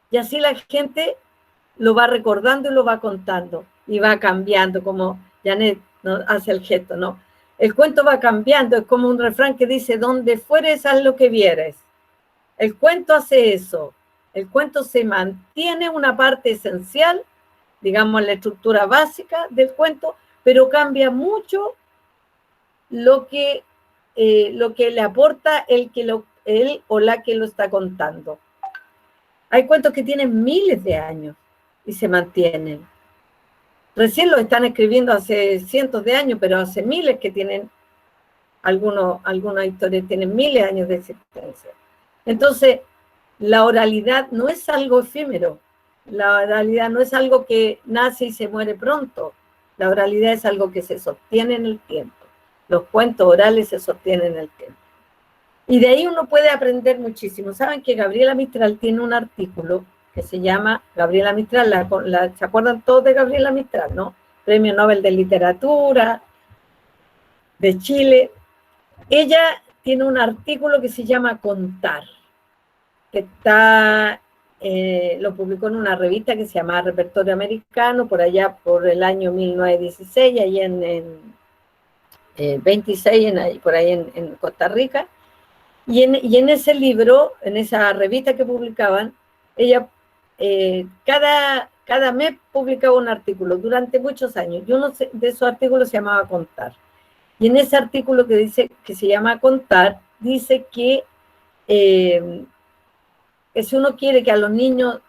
Y así la gente lo va recordando y lo va contando. Y va cambiando, como Janet, ¿no?, hace el gesto, ¿no? El cuento va cambiando, es como un refrán que dice, donde fueres, haz lo que vieres. El cuento hace eso. El cuento se mantiene una parte esencial, digamos, la estructura básica del cuento, pero cambia mucho lo que le aporta él o la que lo está contando. Hay cuentos que tienen miles de años y se mantienen. Recién lo están escribiendo hace cientos de años, pero hace miles que tienen, algunas historias tienen miles de años de existencia. Entonces, la oralidad no es algo efímero, la oralidad no es algo que nace y se muere pronto, la oralidad es algo que se sostiene en el tiempo. Los cuentos orales se sostienen en el tiempo. Y de ahí uno puede aprender muchísimo. Saben que Gabriela Mistral tiene un artículo que se llama Gabriela Mistral, ¿se acuerdan todos de Gabriela Mistral, no? Premio Nobel de Literatura de Chile. Ella tiene un artículo que se llama Contar, que lo publicó en una revista que se llama Repertorio Americano, por allá por el año 1916, ahí en 26, por ahí en Costa Rica. Y en ese libro, en esa revista que publicaban, ella cada mes publicaba un artículo durante muchos años, y uno de esos artículos se llamaba Contar. Y en ese artículo que se llama Contar, dice que si uno quiere que los niños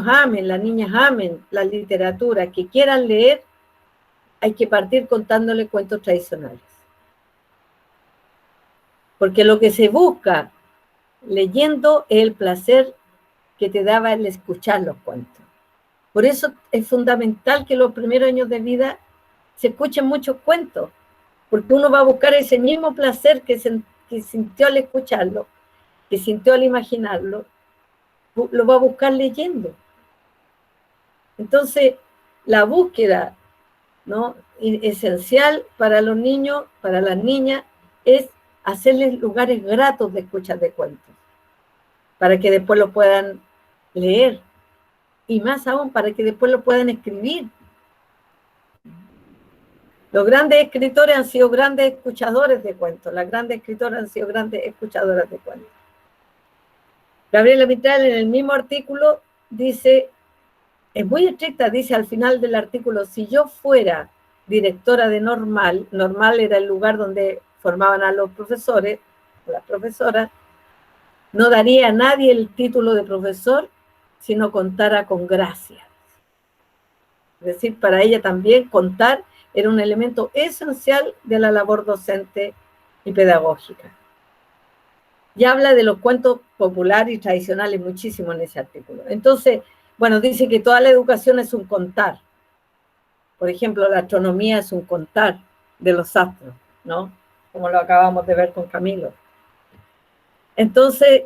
amen, las niñas amen la literatura, que quieran leer, hay que partir contándole cuentos tradicionales. Porque lo que se busca leyendo es el placer que te daba el escuchar los cuentos. Por eso es fundamental que los primeros años de vida se escuchen muchos cuentos, porque uno va a buscar ese mismo placer que sintió al escucharlo, que sintió al imaginarlo, lo va a buscar leyendo. Entonces, la búsqueda, ¿no?, esencial para los niños, para las niñas, es hacerles lugares gratos de escuchar de cuentos, para que después lo puedan leer, y más aún para que después lo puedan escribir. Los grandes escritores han sido grandes escuchadores de cuentos, las grandes escritoras han sido grandes escuchadoras de cuentos. Gabriela Mistral en el mismo artículo dice, es muy estricta, dice al final del artículo, si yo fuera directora de Normal era el lugar donde formaban a los profesores, las profesoras, no daría a nadie el título de profesor si no contara con gracia. Es decir, para ella también contar era un elemento esencial de la labor docente y pedagógica. Y habla de los cuentos populares y tradicionales muchísimo en ese artículo. Entonces, bueno, dice que toda la educación es un contar. Por ejemplo, la astronomía es un contar de los astros, ¿no? Como lo acabamos de ver con Camilo. Entonces,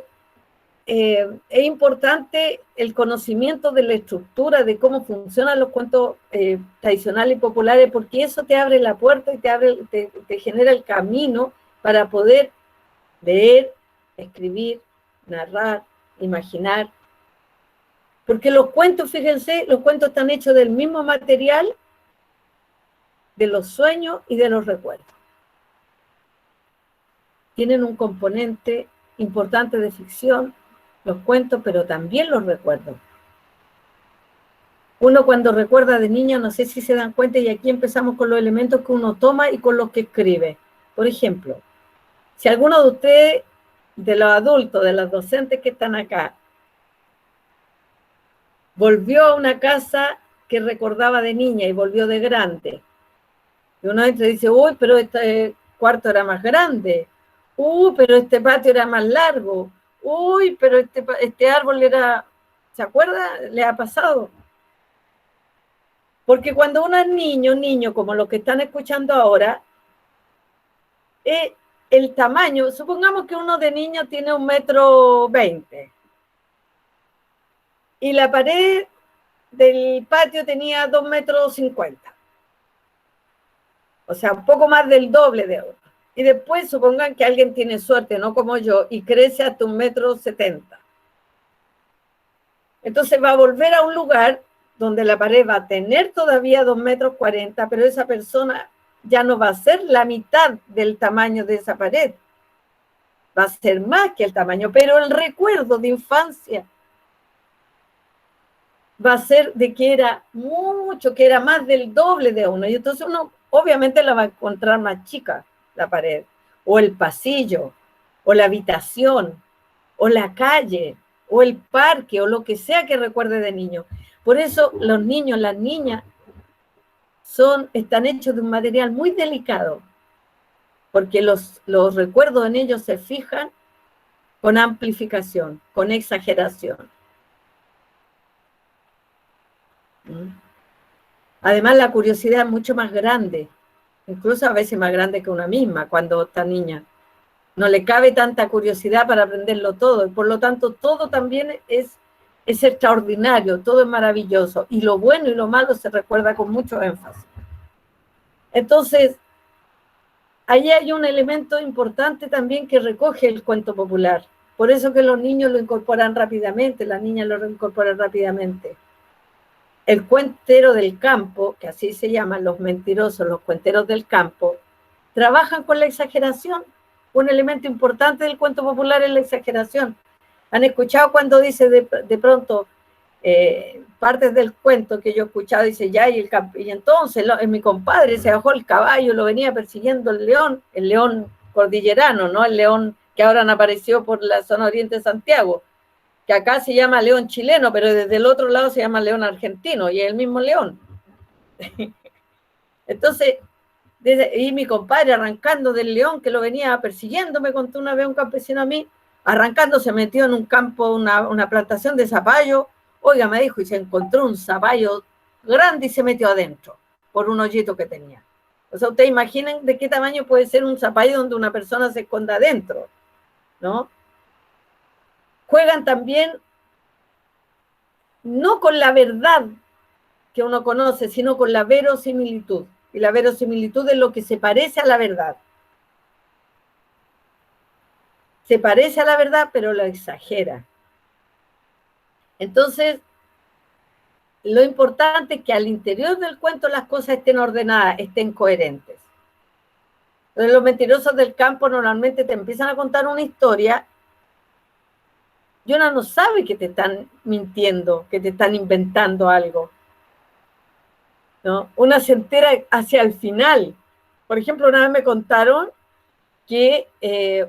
es importante el conocimiento de la estructura, de cómo funcionan los cuentos tradicionales y populares, porque eso te abre la puerta y te genera el camino para poder leer, escribir, narrar, imaginar. Porque los cuentos, fíjense, los cuentos están hechos del mismo material de los sueños y de los recuerdos. Tienen un componente importante de ficción, los cuentos, pero también los recuerdos. Uno cuando recuerda de niño, no sé si se dan cuenta, y aquí empezamos con los elementos que uno toma y con los que escribe. Por ejemplo, si alguno de ustedes, de los adultos, de los docentes que están acá, volvió a una casa que recordaba de niña y volvió de grande, y uno entra y dice, uy, pero este cuarto era más grande, uy, pero este patio era más largo, uy, pero este árbol era, ¿se acuerda? ¿Le ha pasado? Porque cuando uno es niño, como los que están escuchando ahora, el tamaño, supongamos que uno de niño tiene 1,20 m, y la pared del patio tenía 2,50 m. O sea, un poco más del doble de ahora. Y después supongan que alguien tiene suerte, no como yo, y crece hasta 1,70 m. Entonces va a volver a un lugar donde la pared va a tener todavía 2,40 m, pero esa persona ya no va a ser la mitad del tamaño de esa pared. Va a ser más que el tamaño, pero el recuerdo de infancia va a ser de que era mucho, que era más del doble de uno. Y entonces uno obviamente la va a encontrar más chica, la pared, o el pasillo, o la habitación, o la calle, o el parque, o lo que sea que recuerde de niño. Por eso los niños, las niñas, están hechos de un material muy delicado, porque los recuerdos en ellos se fijan con amplificación, con exageración. Además, la curiosidad es mucho más grande, incluso a veces más grande que una misma cuando está niña. No le cabe tanta curiosidad para aprenderlo todo, y por lo tanto todo también es extraordinario, todo es maravilloso, y lo bueno y lo malo se recuerda con mucho énfasis. Entonces, ahí hay un elemento importante también que recoge el cuento popular. Por eso que los niños lo incorporan rápidamente, las niñas lo incorporan rápidamente. El cuentero del campo, que así se llaman los mentirosos, los cuenteros del campo, trabajan con la exageración. Un elemento importante del cuento popular es la exageración. ¿Han escuchado cuando dice de pronto partes del cuento que yo he escuchado? Dice, ya, y entonces mi compadre se bajó el caballo, lo venía persiguiendo el león cordillerano, ¿no? El león que ahora han aparecido por la zona oriente de Santiago, que acá se llama león chileno, pero desde el otro lado se llama león argentino, y es el mismo león. Entonces, y mi compadre arrancando del león que lo venía persiguiendo, me contó una vez un campesino a mí, arrancando se metió en un campo, una plantación de zapallo, oiga, me dijo, y se encontró un zapallo grande y se metió adentro, por un hoyito que tenía. O sea, ustedes imaginen de qué tamaño puede ser un zapallo donde una persona se esconda adentro, ¿no? Juegan también no con la verdad que uno conoce, sino con la verosimilitud. Y la verosimilitud es lo que se parece a la verdad. Se parece a la verdad, pero lo exagera. Entonces, lo importante es que al interior del cuento las cosas estén ordenadas, estén coherentes. Entonces, los mentirosos del campo normalmente te empiezan a contar una historia y uno no sabe que te están mintiendo, que te están inventando algo, ¿no? Una se entera hacia el final. Por ejemplo, una vez me contaron que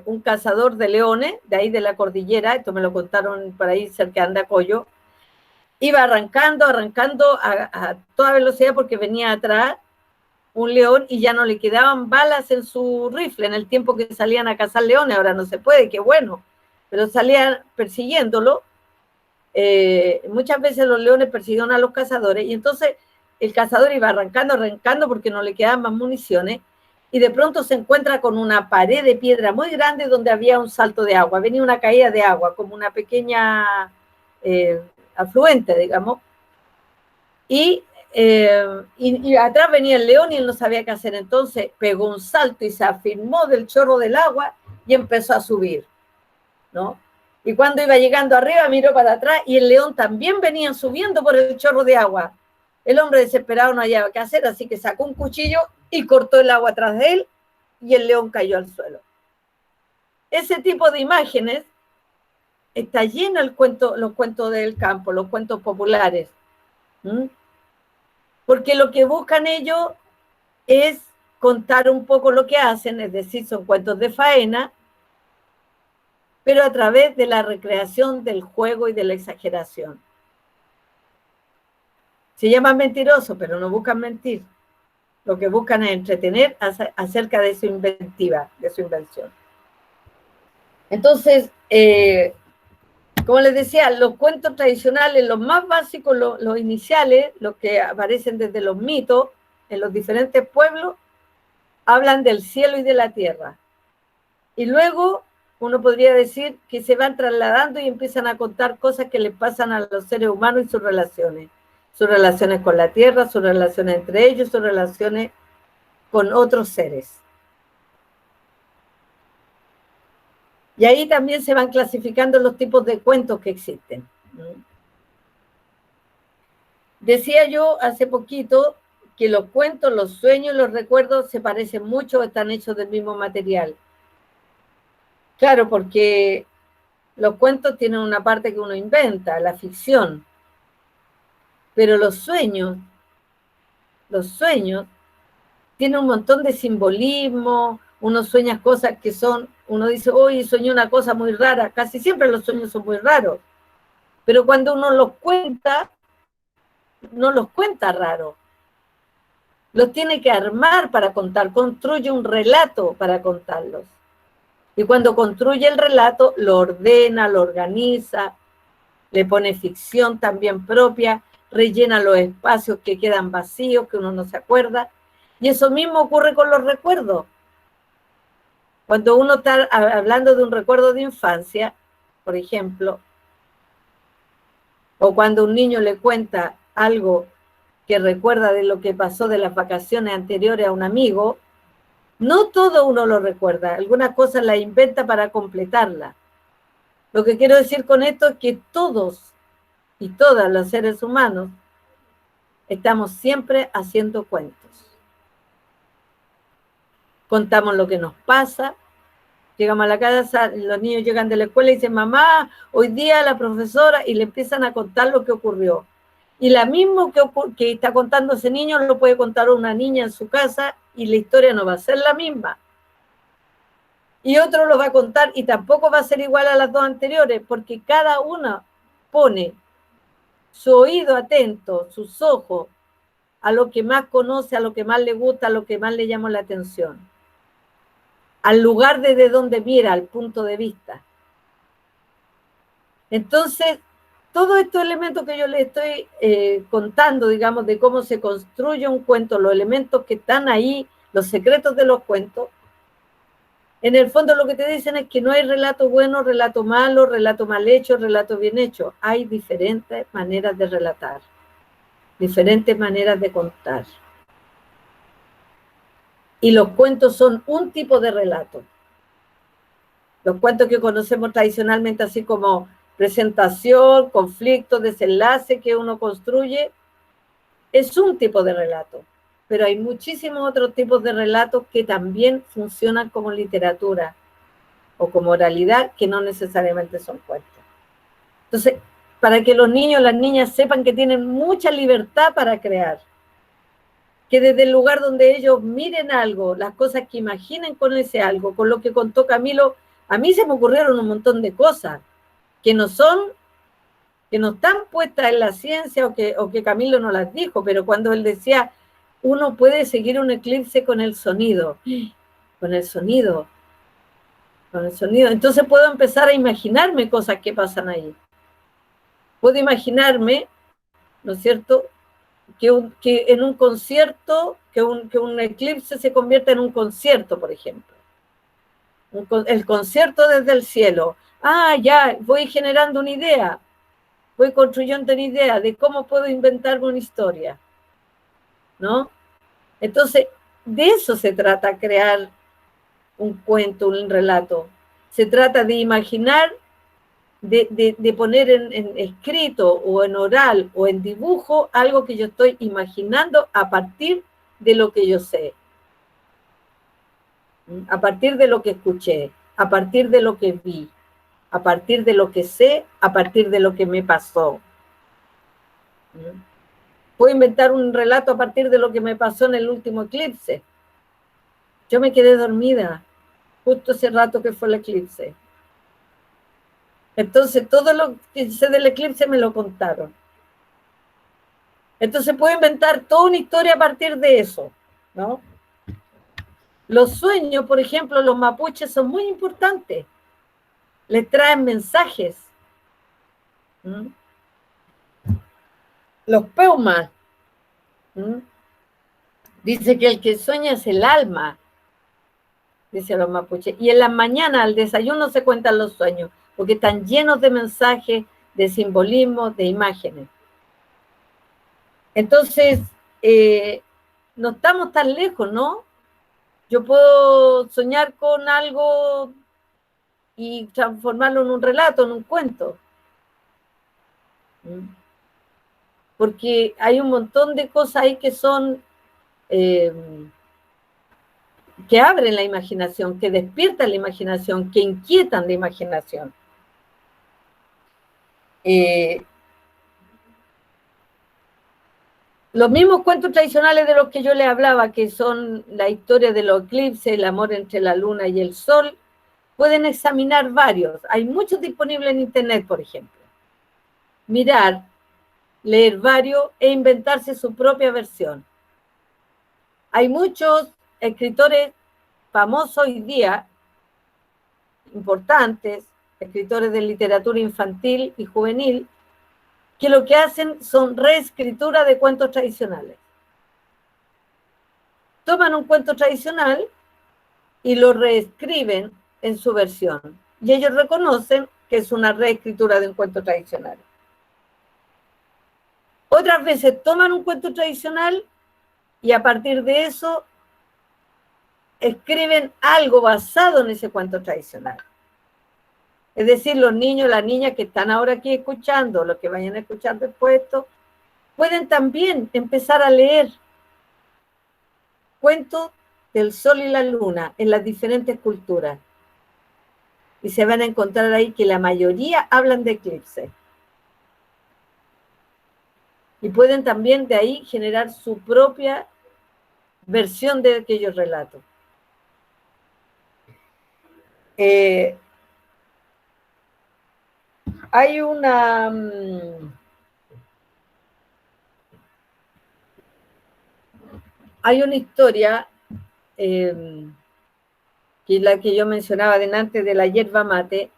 un cazador de leones, de ahí de la cordillera, esto me lo contaron por ahí cerca de Andacollo, iba arrancando a toda velocidad porque venía atrás un león y ya no le quedaban balas en su rifle en el tiempo que salían a cazar leones. Ahora no se puede, qué bueno, pero salían persiguiéndolo. Muchas veces los leones persiguieron a los cazadores y entonces el cazador iba arrancando porque no le quedaban más municiones y de pronto se encuentra con una pared de piedra muy grande donde había un salto de agua, venía una caída de agua, como una pequeña afluente, digamos, y atrás venía el león y él no sabía qué hacer, entonces pegó un salto y se afirmó del chorro del agua y empezó a subir, ¿no? Y cuando iba llegando arriba miró para atrás y el león también venía subiendo por el chorro de agua. El hombre desesperado no hallaba qué hacer, así que sacó un cuchillo y cortó el agua atrás de él y el león cayó al suelo. Ese tipo de imágenes está lleno los cuentos del campo, los cuentos populares. Porque lo que buscan ellos es contar un poco lo que hacen, es decir, son cuentos de faena, pero a través de la recreación del juego y de la exageración. Se llaman mentirosos, pero no buscan mentir. Lo que buscan es entretener acerca de su inventiva, de su invención. Entonces, como les decía, los cuentos tradicionales, los más básicos, los iniciales, los que aparecen desde los mitos, en los diferentes pueblos, hablan del cielo y de la tierra. Y luego, uno podría decir que se van trasladando y empiezan a contar cosas que les pasan a los seres humanos y sus relaciones con la tierra, sus relaciones entre ellos, sus relaciones con otros seres. Y ahí también se van clasificando los tipos de cuentos que existen. Decía yo hace poquito que los cuentos, los sueños y los recuerdos se parecen mucho, están hechos del mismo material. Claro, porque los cuentos tienen una parte que uno inventa, la ficción. Pero los sueños tienen un montón de simbolismo, uno sueña cosas que son, uno dice, hoy soñé una cosa muy rara, casi siempre los sueños son muy raros, pero cuando uno los cuenta, no los cuenta raros, los tiene que armar para contar, construye un relato para contarlos. Y cuando construye el relato, lo ordena, lo organiza, le pone ficción también propia, rellena los espacios que quedan vacíos, que uno no se acuerda. Y eso mismo ocurre con los recuerdos. Cuando uno está hablando de un recuerdo de infancia, por ejemplo, o cuando un niño le cuenta algo que recuerda de lo que pasó de las vacaciones anteriores a un amigo, no todo uno lo recuerda, algunas cosas las inventa para completarla. Lo que quiero decir con esto es que todos y todas los seres humanos estamos siempre haciendo cuentos. Contamos lo que nos pasa, llegamos a la casa, los niños llegan de la escuela y dicen, mamá, hoy día la profesora, y le empiezan a contar lo que ocurrió. Y la misma que está contando ese niño lo puede contar una niña en su casa y la historia no va a ser la misma. Y otro lo va a contar y tampoco va a ser igual a las dos anteriores, porque cada una pone su oído atento, sus ojos, a lo que más conoce, a lo que más le gusta, a lo que más le llama la atención. Al lugar desde donde mira, al punto de vista. Entonces, todos estos elementos que yo les estoy contando, digamos, de cómo se construye un cuento, los elementos que están ahí, los secretos de los cuentos, en el fondo lo que te dicen es que no hay relato bueno, relato malo, relato mal hecho, relato bien hecho. Hay diferentes maneras de relatar, diferentes maneras de contar. Y los cuentos son un tipo de relato. Los cuentos que conocemos tradicionalmente así como presentación, conflicto, desenlace que uno construye, es un tipo de relato. Pero hay muchísimos otros tipos de relatos que también funcionan como literatura o como oralidad, que no necesariamente son cuentos. Entonces, para que los niños, las niñas sepan que tienen mucha libertad para crear, que desde el lugar donde ellos miren algo, las cosas que imaginen con ese algo, con lo que contó Camilo, a mí se me ocurrieron un montón de cosas que no están puestas en la ciencia o que Camilo no las dijo, pero cuando él decía, uno puede seguir un eclipse con el sonido. Entonces puedo empezar a imaginarme cosas que pasan ahí. Puedo imaginarme, ¿no es cierto?, que en un concierto, que un eclipse se convierta en un concierto, por ejemplo. El concierto desde el cielo. Ah, ya, voy generando una idea, voy construyendo una idea de cómo puedo inventarme una historia, ¿no? Entonces, de eso se trata crear un cuento, un relato. Se trata de imaginar, de poner en escrito o en oral o en dibujo algo que yo estoy imaginando a partir de lo que yo sé, a partir de lo que escuché, a partir de lo que vi, a partir de lo que sé, a partir de lo que me pasó. Puedo inventar un relato a partir de lo que me pasó en el último eclipse. Yo me quedé dormida justo ese rato que fue el eclipse. Entonces, todo lo que sé del eclipse me lo contaron. Entonces, puedo inventar toda una historia a partir de eso, ¿no? Los sueños, por ejemplo, los mapuches son muy importantes. Les traen mensajes. Los peumas. Dice que el que sueña es el alma, dice los mapuches. Y en las mañanas al desayuno se cuentan los sueños, porque están llenos de mensajes, de simbolismos, de imágenes. Entonces, no estamos tan lejos, ¿no? Yo puedo soñar con algo y transformarlo en un relato, en un cuento. Porque hay un montón de cosas ahí que son, que abren la imaginación, que despiertan la imaginación, que inquietan la imaginación. Los mismos cuentos tradicionales de los que yo les hablaba, que son la historia de los eclipses, el amor entre la luna y el sol, pueden examinar varios. Hay muchos disponibles en internet, por ejemplo. Mirar, leer varios e inventarse su propia versión. Hay muchos escritores famosos hoy día, importantes, escritores de literatura infantil y juvenil, que lo que hacen son reescrituras de cuentos tradicionales. Toman un cuento tradicional y lo reescriben en su versión. Y ellos reconocen que es una reescritura de un cuento tradicional. Otras veces toman un cuento tradicional y a partir de eso escriben algo basado en ese cuento tradicional. Es decir, los niños, las niñas que están ahora aquí escuchando, los que vayan a escuchar después esto, pueden también empezar a leer cuentos del sol y la luna en las diferentes culturas. Y se van a encontrar ahí que la mayoría hablan de eclipses. Y pueden también de ahí generar su propia versión de aquellos relatos. Hay una historia que es la que yo mencionaba delante de la yerba mate,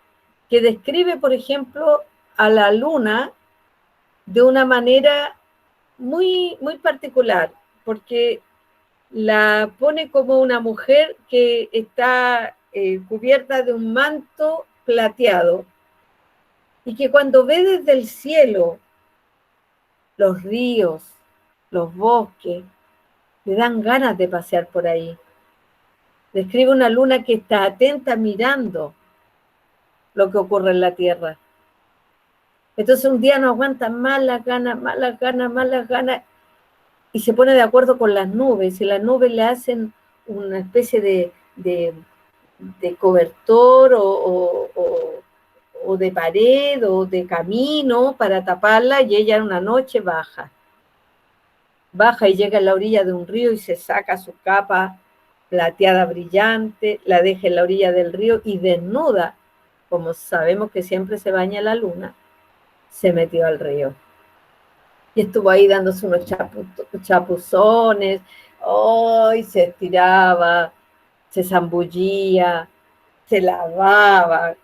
que describe, por ejemplo, a la luna de una manera muy, muy particular, porque la pone como una mujer que está cubierta de un manto plateado y que cuando ve desde el cielo los ríos, los bosques, le dan ganas de pasear por ahí. Describe una luna que está atenta mirando lo que ocurre en la Tierra. Entonces un día no aguanta más las ganas, y se pone de acuerdo con las nubes, y las nubes le hacen una especie de cobertor o de pared o de camino para taparla, y ella en una noche baja y llega a la orilla de un río y se saca su capa plateada brillante, la deja en la orilla del río y desnuda, como sabemos que siempre se baña la luna, se metió al río. Y estuvo ahí dándose unos chapuzones, y se estiraba, se zambullía, se lavaba.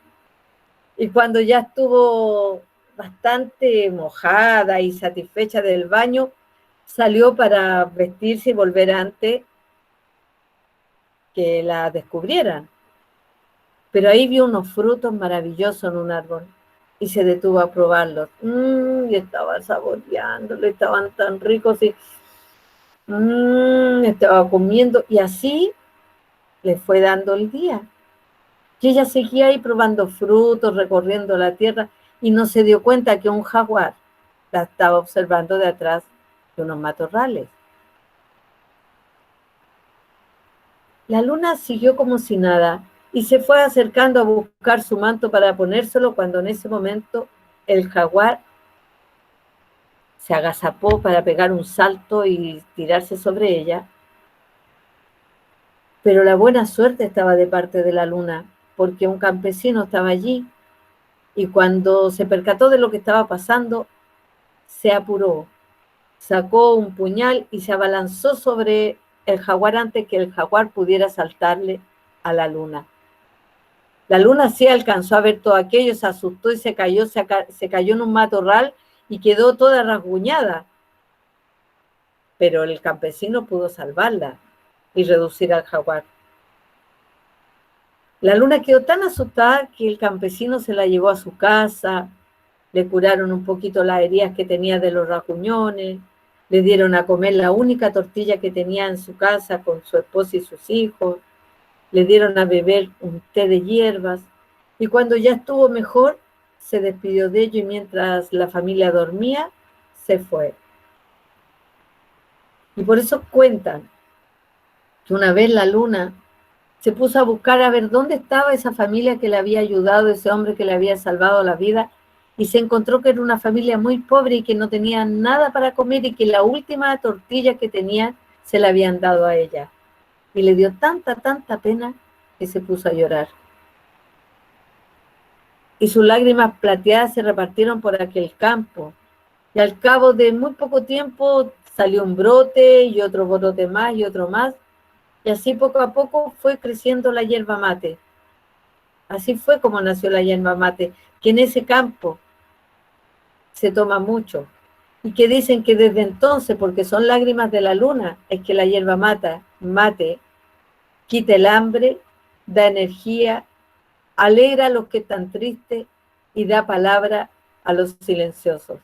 Y cuando ya estuvo bastante mojada y satisfecha del baño, salió para vestirse y volver antes que la descubrieran. Pero ahí vio unos frutos maravillosos en un árbol y se detuvo a probarlos. Y estaba saboreándolo, estaban tan ricos y estaba comiendo, y así le fue dando el día. Y ella seguía ahí probando frutos, recorriendo la tierra, y no se dio cuenta que un jaguar la estaba observando de atrás de unos matorrales. La luna siguió como si nada y se fue acercando a buscar su manto para ponérselo, cuando en ese momento el jaguar se agazapó para pegar un salto y tirarse sobre ella. Pero la buena suerte estaba de parte de la luna, porque un campesino estaba allí, y cuando se percató de lo que estaba pasando, se apuró, sacó un puñal y se abalanzó sobre el jaguar antes que el jaguar pudiera saltarle a la luna. La luna sí alcanzó a ver todo aquello, se asustó y se cayó en un matorral y quedó toda rasguñada. Pero el campesino pudo salvarla y reducir al jaguar. La luna quedó tan asustada que el campesino se la llevó a su casa, le curaron un poquito las heridas que tenía de los rasguñones, le dieron a comer la única tortilla que tenía en su casa con su esposa y sus hijos, le dieron a beber un té de hierbas, y cuando ya estuvo mejor, se despidió de ellos y mientras la familia dormía, se fue. Y por eso cuentan que una vez la luna se puso a buscar a ver dónde estaba esa familia que le había ayudado, ese hombre que le había salvado la vida, y se encontró que era una familia muy pobre y que no tenía nada para comer y que la última tortilla que tenían se la habían dado a ella. Y le dio tanta pena que se puso a llorar. Y sus lágrimas plateadas se repartieron por aquel campo. Y al cabo de muy poco tiempo salió un brote y otro brote más y otro más. Y así poco a poco fue creciendo la yerba mate. Así fue como nació la yerba mate, que en ese campo se toma mucho. Y que dicen que desde entonces, porque son lágrimas de la luna, es que la yerba mate quita el hambre, da energía, alegra a los que están tristes y da palabra a los silenciosos.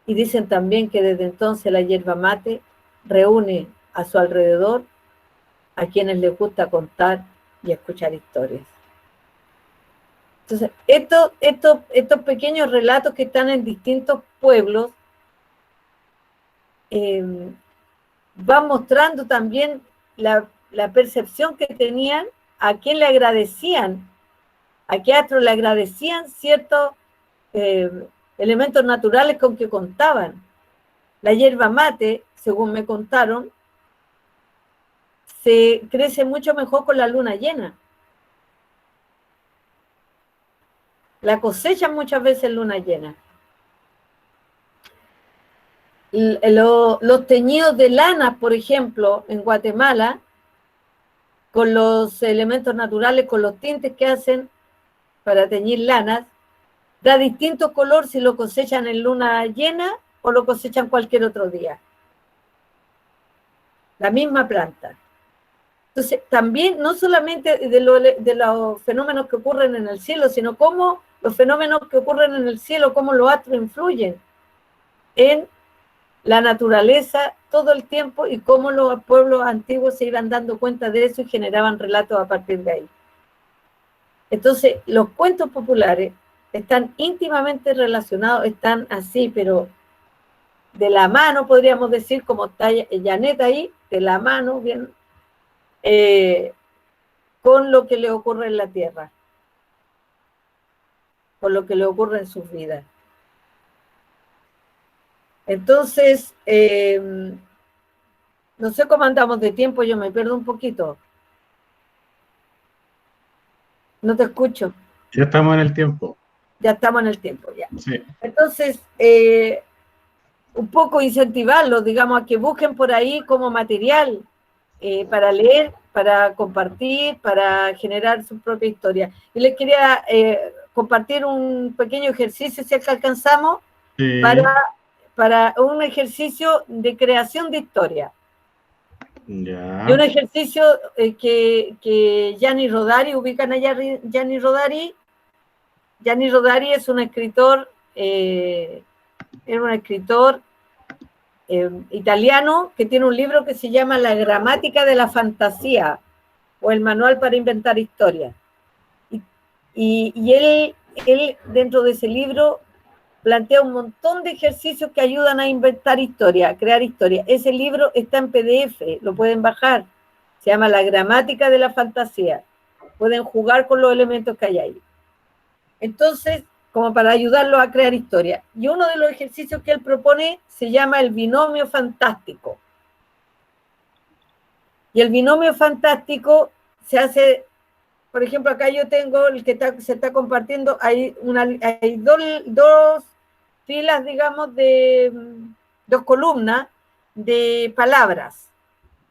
Y dicen también que desde entonces la yerba mate reúne a su alrededor a quienes les gusta contar y escuchar historias. Entonces, estos pequeños relatos que están en distintos pueblos van mostrando también la percepción que tenían, a quién le agradecían, a qué astro le agradecían ciertos elementos naturales con que contaban. La yerba mate, según me contaron, se crece mucho mejor con la luna llena. La cosechan muchas veces en luna llena. Los teñidos de lana, por ejemplo, en Guatemala, con los elementos naturales, con los tintes que hacen para teñir lanas, da distinto color si lo cosechan en luna llena o lo cosechan cualquier otro día. La misma planta. Entonces, también no solamente de los fenómenos que ocurren en el cielo, sino cómo los fenómenos que ocurren en el cielo, cómo los astros influyen en la naturaleza todo el tiempo y cómo los pueblos antiguos se iban dando cuenta de eso y generaban relatos a partir de ahí. Entonces, los cuentos populares están íntimamente relacionados, están así, pero de la mano, podríamos decir, como está Janet ahí, de la mano, bien, con lo que le ocurre en la tierra, con lo que le ocurre en sus vidas. Entonces, no sé cómo andamos de tiempo, yo me pierdo un poquito. No te escucho. Ya estamos en el tiempo. Ya estamos en el tiempo, ya. Sí. Entonces, un poco incentivarlos, digamos, a que busquen por ahí como material para leer, para compartir, para generar su propia historia. Y les quería compartir un pequeño ejercicio, si es que alcanzamos, Sí. para un ejercicio de creación de historia. Ya. Y un ejercicio que Gianni Rodari, ubican a Gianni Rodari. Gianni Rodari es un escritor, italiano que tiene un libro que se llama La gramática de la fantasía o el manual para inventar historias. Y él dentro de ese libro plantea un montón de ejercicios que ayudan a inventar historia, a crear historia. Ese libro está en PDF, lo pueden bajar. Se llama La gramática de la fantasía. Pueden jugar con los elementos que hay ahí. Entonces, como para ayudarlos a crear historia. Y uno de los ejercicios que él propone se llama el binomio fantástico. Y el binomio fantástico se hace, por ejemplo, acá yo tengo el que se está compartiendo, hay dos filas, digamos, de dos columnas de palabras.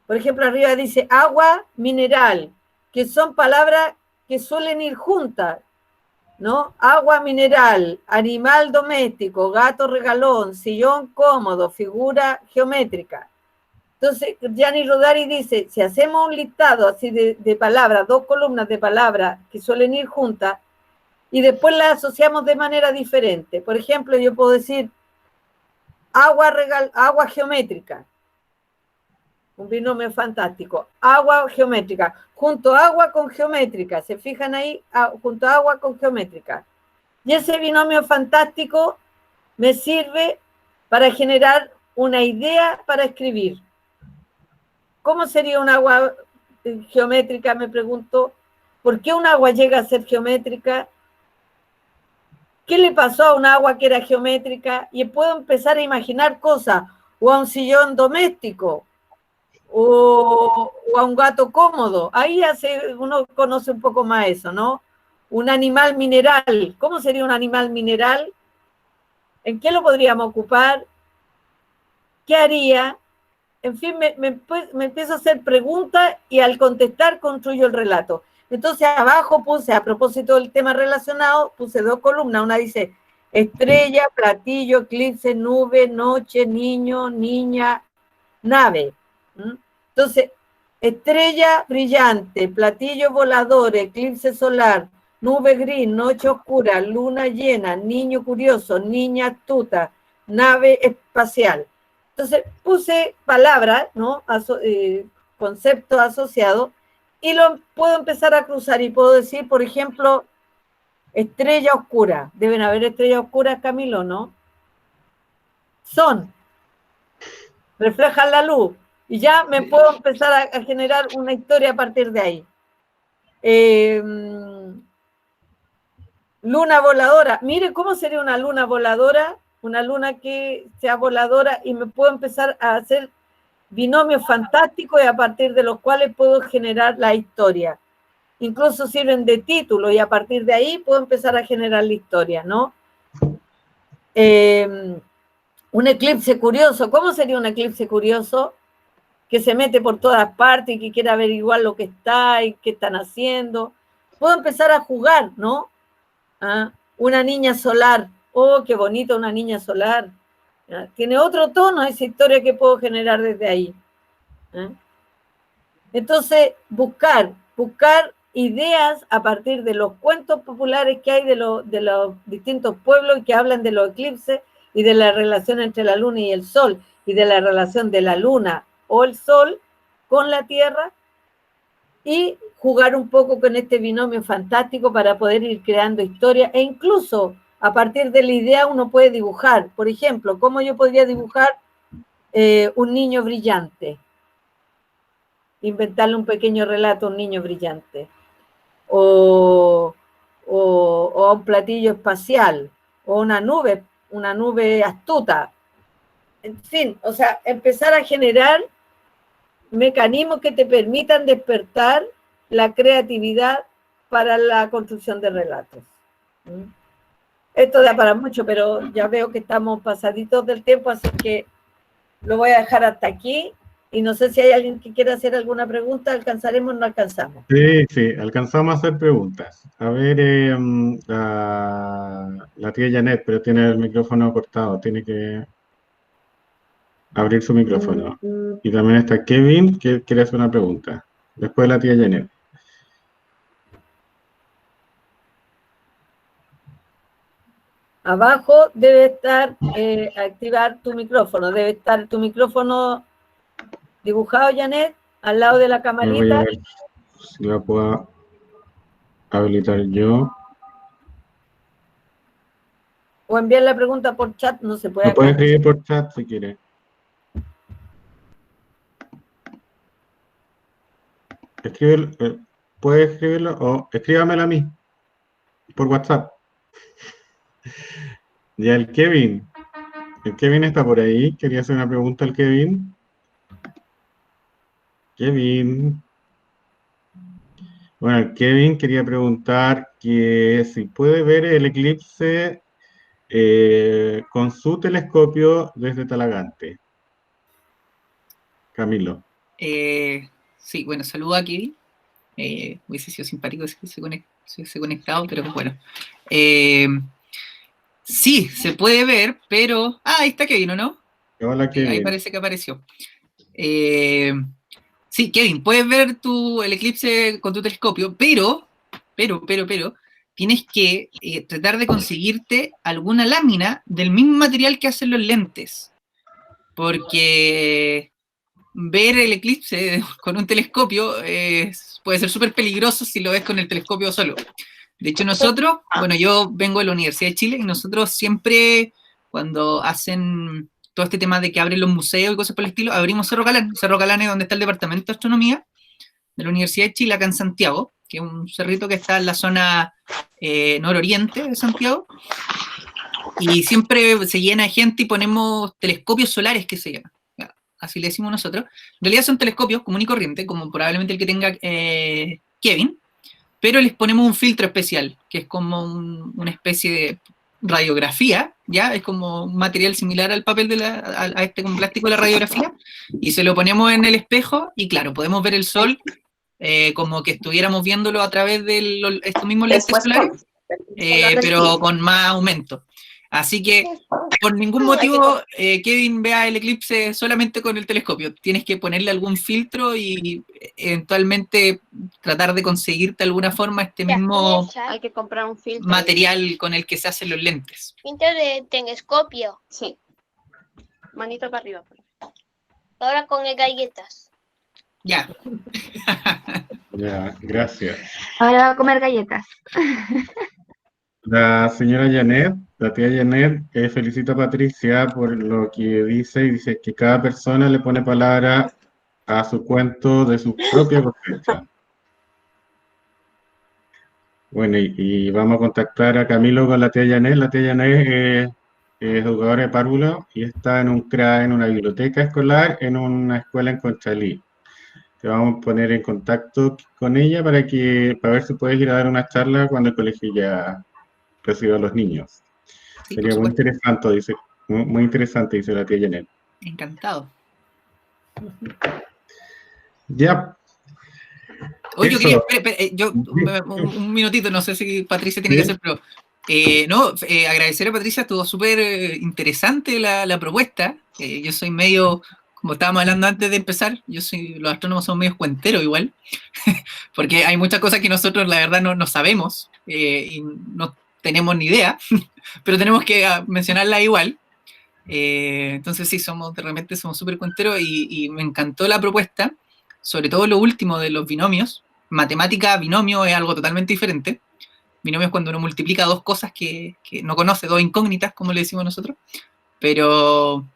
Por ejemplo, arriba dice agua, mineral, que son palabras que suelen ir juntas, ¿no? Agua, mineral, animal doméstico, gato regalón, sillón cómodo, figura geométrica. Entonces, Gianni Rodari dice, si hacemos un listado así de palabras, dos columnas de palabras que suelen ir juntas, y después las asociamos de manera diferente. Por ejemplo, yo puedo decir agua geométrica. Un binomio fantástico. Agua geométrica. Junto agua con geométrica. ¿Se fijan ahí? Junto agua con geométrica. Y ese binomio fantástico me sirve para generar una idea para escribir. ¿Cómo sería un agua geométrica? Me pregunto. ¿Por qué un agua llega a ser geométrica? ¿Qué le pasó a un agua que era geométrica? Y puedo empezar a imaginar cosas. O a un sillón doméstico. O a un gato cómodo. Ahí uno conoce un poco más eso, ¿no? Un animal mineral. ¿Cómo sería un animal mineral? ¿En qué lo podríamos ocupar? ¿Qué haría? En fin, me empiezo a hacer preguntas y al contestar construyo el relato. Entonces abajo puse, a propósito del tema relacionado, puse 2 columnas. Una dice estrella, platillo, eclipse, nube, noche, niño, niña, nave. Entonces, estrella brillante, platillo volador, eclipse solar, nube gris, noche oscura, luna llena, niño curioso, niña astuta, nave espacial. Entonces, puse palabras, ¿no? Conceptos asociados, y lo puedo empezar a cruzar y puedo decir, por ejemplo, estrella oscura. Deben haber estrellas oscuras, Camilo, ¿no? Reflejan la luz. Y ya me puedo empezar a generar una historia a partir de ahí. Luna voladora. Mire cómo sería una luna voladora, una luna que sea voladora, y me puedo empezar a hacer binomios fantásticos y a partir de los cuales puedo generar la historia. Incluso sirven de título y a partir de ahí puedo empezar a generar la historia, ¿no? Un eclipse curioso. ¿Cómo sería un eclipse curioso? Que se mete por todas partes y que quiere averiguar lo que está y qué están haciendo. Puedo empezar a jugar, ¿no? Una niña solar. Oh, qué bonita una niña solar. Tiene otro tono esa historia que puedo generar desde ahí. Entonces, buscar ideas a partir de los cuentos populares que hay de los distintos pueblos que hablan de los eclipses y de la relación entre la luna y el sol, y de la relación de la luna o el sol con la tierra, y jugar un poco con este binomio fantástico para poder ir creando historia, e incluso a partir de la idea uno puede dibujar. Por ejemplo, ¿cómo yo podría dibujar un niño brillante? Inventarle un pequeño relato a un niño brillante. O un platillo espacial, o una nube astuta. En fin, o sea, empezar a generar mecanismos que te permitan despertar la creatividad para la construcción de relatos. Esto da para mucho, pero ya veo que estamos pasaditos del tiempo, así que lo voy a dejar hasta aquí. Y no sé si hay alguien que quiera hacer alguna pregunta. ¿Alcanzaremos o no alcanzamos? Sí, alcanzamos a hacer preguntas. A ver, la tía Janet, pero tiene el micrófono cortado, tiene que abrir su micrófono. Y también está Kevin, que quiere hacer una pregunta. Después la tía Janet. Abajo debe estar, activar tu micrófono. Debe estar tu micrófono dibujado, Janet, al lado de la camarita. Voy a ver si la puedo habilitar yo. O enviar la pregunta por chat, no se puede. Me puede escribir por chat si quiere. Puede escribirlo o escríbamelo a mí por WhatsApp. Ya el Kevin está por ahí. Quería hacer una pregunta al Kevin. Bueno, el Kevin quería preguntar que si puede ver el eclipse con su telescopio desde Talagante. Camilo. Sí, bueno, saludo a Kevin. Hubiese sido simpático si se hubiese conectado, pero bueno. Sí, se puede ver, pero... ahí está Kevin, ¿o no? Hola, Kevin. Ahí parece que apareció. Sí, Kevin, puedes ver el eclipse con tu telescopio, pero, tienes que tratar de conseguirte alguna lámina del mismo material que hacen los lentes. porque ver el eclipse con un telescopio puede ser súper peligroso si lo ves con el telescopio solo. De hecho, nosotros, bueno, yo vengo de la Universidad de Chile y nosotros siempre, cuando hacen todo este tema de que abren los museos y cosas por el estilo, abrimos Cerro Calán. Cerro Calán es donde está el Departamento de Astronomía de la Universidad de Chile, acá en Santiago, que es un cerrito que está en la zona nororiente de Santiago, y siempre se llena de gente y ponemos telescopios solares, que se llama, así le decimos nosotros. En realidad son telescopios común y corriente, como probablemente el que tenga Kevin, pero les ponemos un filtro especial, que es como una especie de radiografía, ¿ya? Es como un material similar al papel a este con plástico de la radiografía, y se lo ponemos en el espejo, y claro, podemos ver el sol como que estuviéramos viéndolo a través de estos mismos lentes solares, pero con más aumento. Así que, por ningún motivo, Kevin vea el eclipse solamente con el telescopio. Tienes que ponerle algún filtro y eventualmente tratar de conseguirte de alguna forma este mismo Hay que comprar un filtro. material con el que se hacen los lentes. Filtro de telescopio. Sí. Manito para arriba. Ahora con galletas. Ya. Ya, gracias. Ahora va a comer galletas. La señora Janet, la tía Janet, felicita a Patricia por lo que dice y dice que cada persona le pone palabra a su cuento de su propia cosecha. Bueno, y vamos a contactar a Camilo con la tía Janet. La tía Janet es jugadora de párvulo y está en un CRA, en una biblioteca escolar, en una escuela en Conchalí. Te vamos a poner en contacto con ella para ver si puedes ir a dar una charla cuando el colegio ya reciba a los niños. Sí, Sería muy interesante, muy interesante, dice la tía Janet. Encantado. Ya. Oye, Eso. un minutito, no sé si Patricia tiene ¿Sí? que hacer, pero agradecer a Patricia, estuvo súper interesante la propuesta. Yo soy medio, como estábamos hablando antes de empezar, los astrónomos son medio cuenteros igual, porque hay muchas cosas que nosotros la verdad no sabemos y no tenemos ni idea, pero tenemos que mencionarla igual. Entonces sí, de repente somos súper cuenteros y me encantó la propuesta, sobre todo lo último de los binomios. Matemática, binomio es algo totalmente diferente. Binomio es cuando uno multiplica dos cosas que no conoce, dos incógnitas, como le decimos nosotros, pero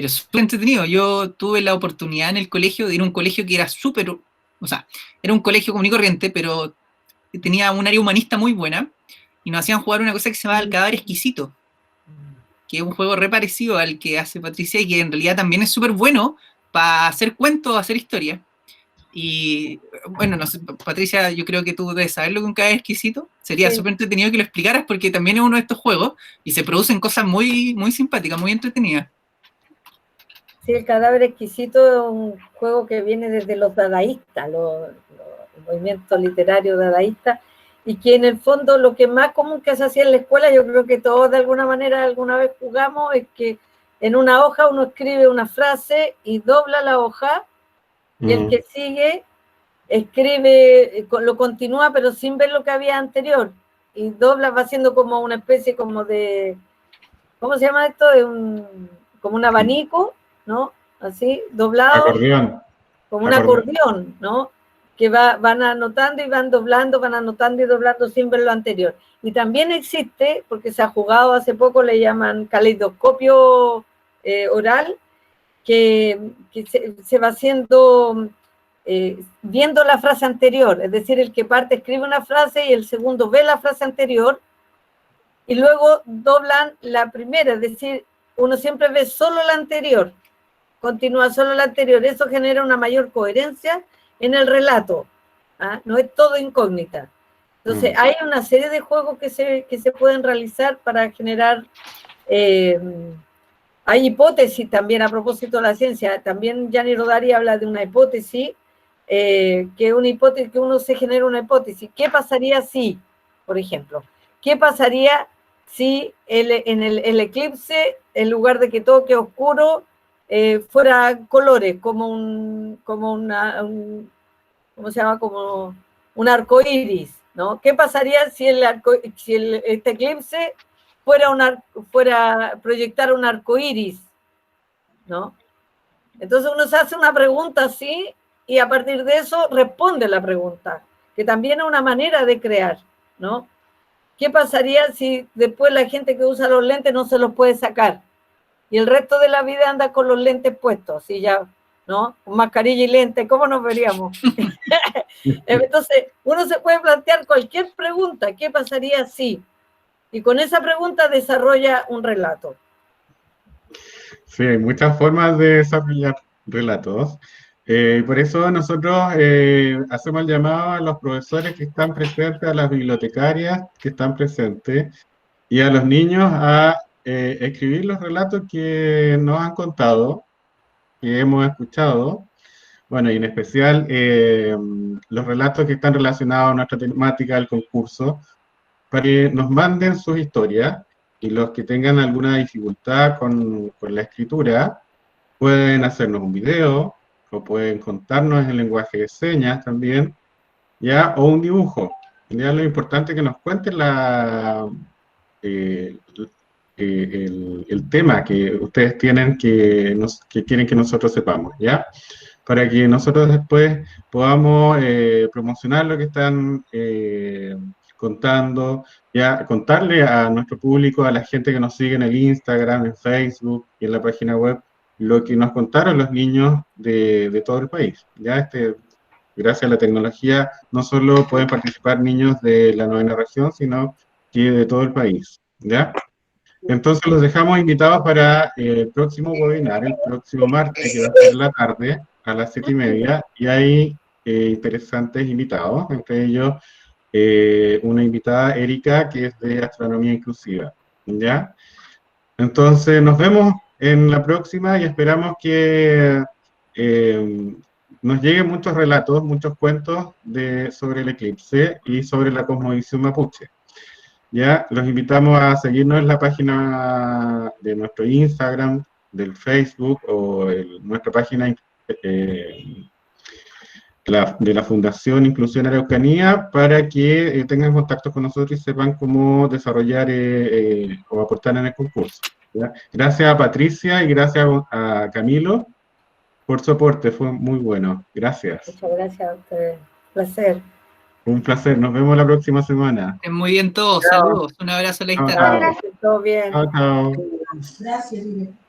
súper entretenido. Yo tuve la oportunidad en el colegio de ir a un colegio que era súper, o sea, era un colegio común y corriente, pero tenía un área humanista muy buena, y nos hacían jugar una cosa que se llama el cadáver exquisito, que es un juego re parecido al que hace Patricia y que en realidad también es súper bueno para hacer cuentos, hacer historias. Y bueno, no sé, Patricia, yo creo que tú debes saber lo que un cadáver exquisito. Sería súper entretenido que lo explicaras porque también es uno de estos juegos y se producen cosas muy, muy simpáticas, muy entretenidas. Sí, el cadáver exquisito es un juego que viene desde los dadaístas, el movimiento literario dadaísta, y que en el fondo lo que más común que se hacía en la escuela, yo creo que todos de alguna manera alguna vez jugamos, es que en una hoja uno escribe una frase y dobla la hoja, y el que sigue escribe, lo continúa pero sin ver lo que había anterior, y dobla, va haciendo como una especie como de, ¿cómo se llama esto? Como un abanico, ¿no? Así, doblado. Acordeón. Como un acordeón, ¿no? Que van anotando y van doblando, van anotando y doblando sin ver lo anterior. Y también existe, porque se ha jugado hace poco, le llaman caleidoscopio oral, que se va haciendo viendo la frase anterior, es decir, el que parte escribe una frase y el segundo ve la frase anterior y luego doblan la primera, es decir, uno siempre ve solo la anterior, continúa solo la anterior, eso genera una mayor coherencia en el relato, ¿ah? No es todo incógnita. Entonces, hay una serie de juegos que se pueden realizar para generar... hay hipótesis también a propósito de la ciencia. También Gianni Rodari habla de una hipótesis, que uno se genera una hipótesis. ¿Qué pasaría si, por ejemplo, qué pasaría si en el eclipse, en lugar de que todo quede oscuro, fuera colores, como ¿cómo se llama? Como un arco iris, ¿no? ¿Qué pasaría si este eclipse fuera proyectar un arco iris? ¿no? Entonces uno se hace una pregunta así y a partir de eso responde la pregunta, que también es una manera de crear, ¿no? ¿Qué pasaría si después la gente que usa los lentes no se los puede sacar? Y el resto de la vida anda con los lentes puestos, y ya, ¿no? Con mascarilla y lentes, ¿cómo nos veríamos? Entonces, uno se puede plantear cualquier pregunta, ¿qué pasaría si? Y con esa pregunta desarrolla un relato. Sí, hay muchas formas de desarrollar relatos. Por eso nosotros hacemos el llamado a los profesores que están presentes, a las bibliotecarias que están presentes y a los niños a escribir los relatos que nos han contado, que hemos escuchado. Bueno, y en especial los relatos que están relacionados a nuestra temática del concurso, para que nos manden sus historias y los que tengan alguna dificultad con la escritura pueden hacernos un video o pueden contarnos en lenguaje de señas también, ya, o un dibujo. Ya lo importante es que nos cuenten el tema que ustedes tienen que quieren que nosotros sepamos, ¿ya? Para que nosotros después podamos promocionar lo que están contando, ya contarle a nuestro público, a la gente que nos sigue en el Instagram, en Facebook y en la página web, lo que nos contaron los niños de todo el país. Ya gracias a la tecnología, no solo pueden participar niños de la 9ª región, sino que de todo el país. ¿Ya? Entonces los dejamos invitados para el próximo webinar, el próximo martes, que va a ser en la tarde, a las 7:30, y hay interesantes invitados, entre ellos una invitada, Erika, que es de Astronomía Inclusiva, ¿ya? Entonces nos vemos en la próxima y esperamos que nos lleguen muchos relatos, muchos cuentos sobre el eclipse y sobre la cosmovisión mapuche. Ya, los invitamos a seguirnos en la página de nuestro Instagram, del Facebook o nuestra página de la Fundación Inclusión Araucanía para que tengan contacto con nosotros y sepan cómo desarrollar o aportar en el concurso. ¿Ya? Gracias a Patricia y gracias a Camilo por su aporte, fue muy bueno. Gracias. Muchas gracias a ustedes. Placer. Un placer, nos vemos la próxima semana. Muy bien todos, saludos, un abrazo a la distancia. Chao. Todo bien. Chao, chao. Gracias, Irene.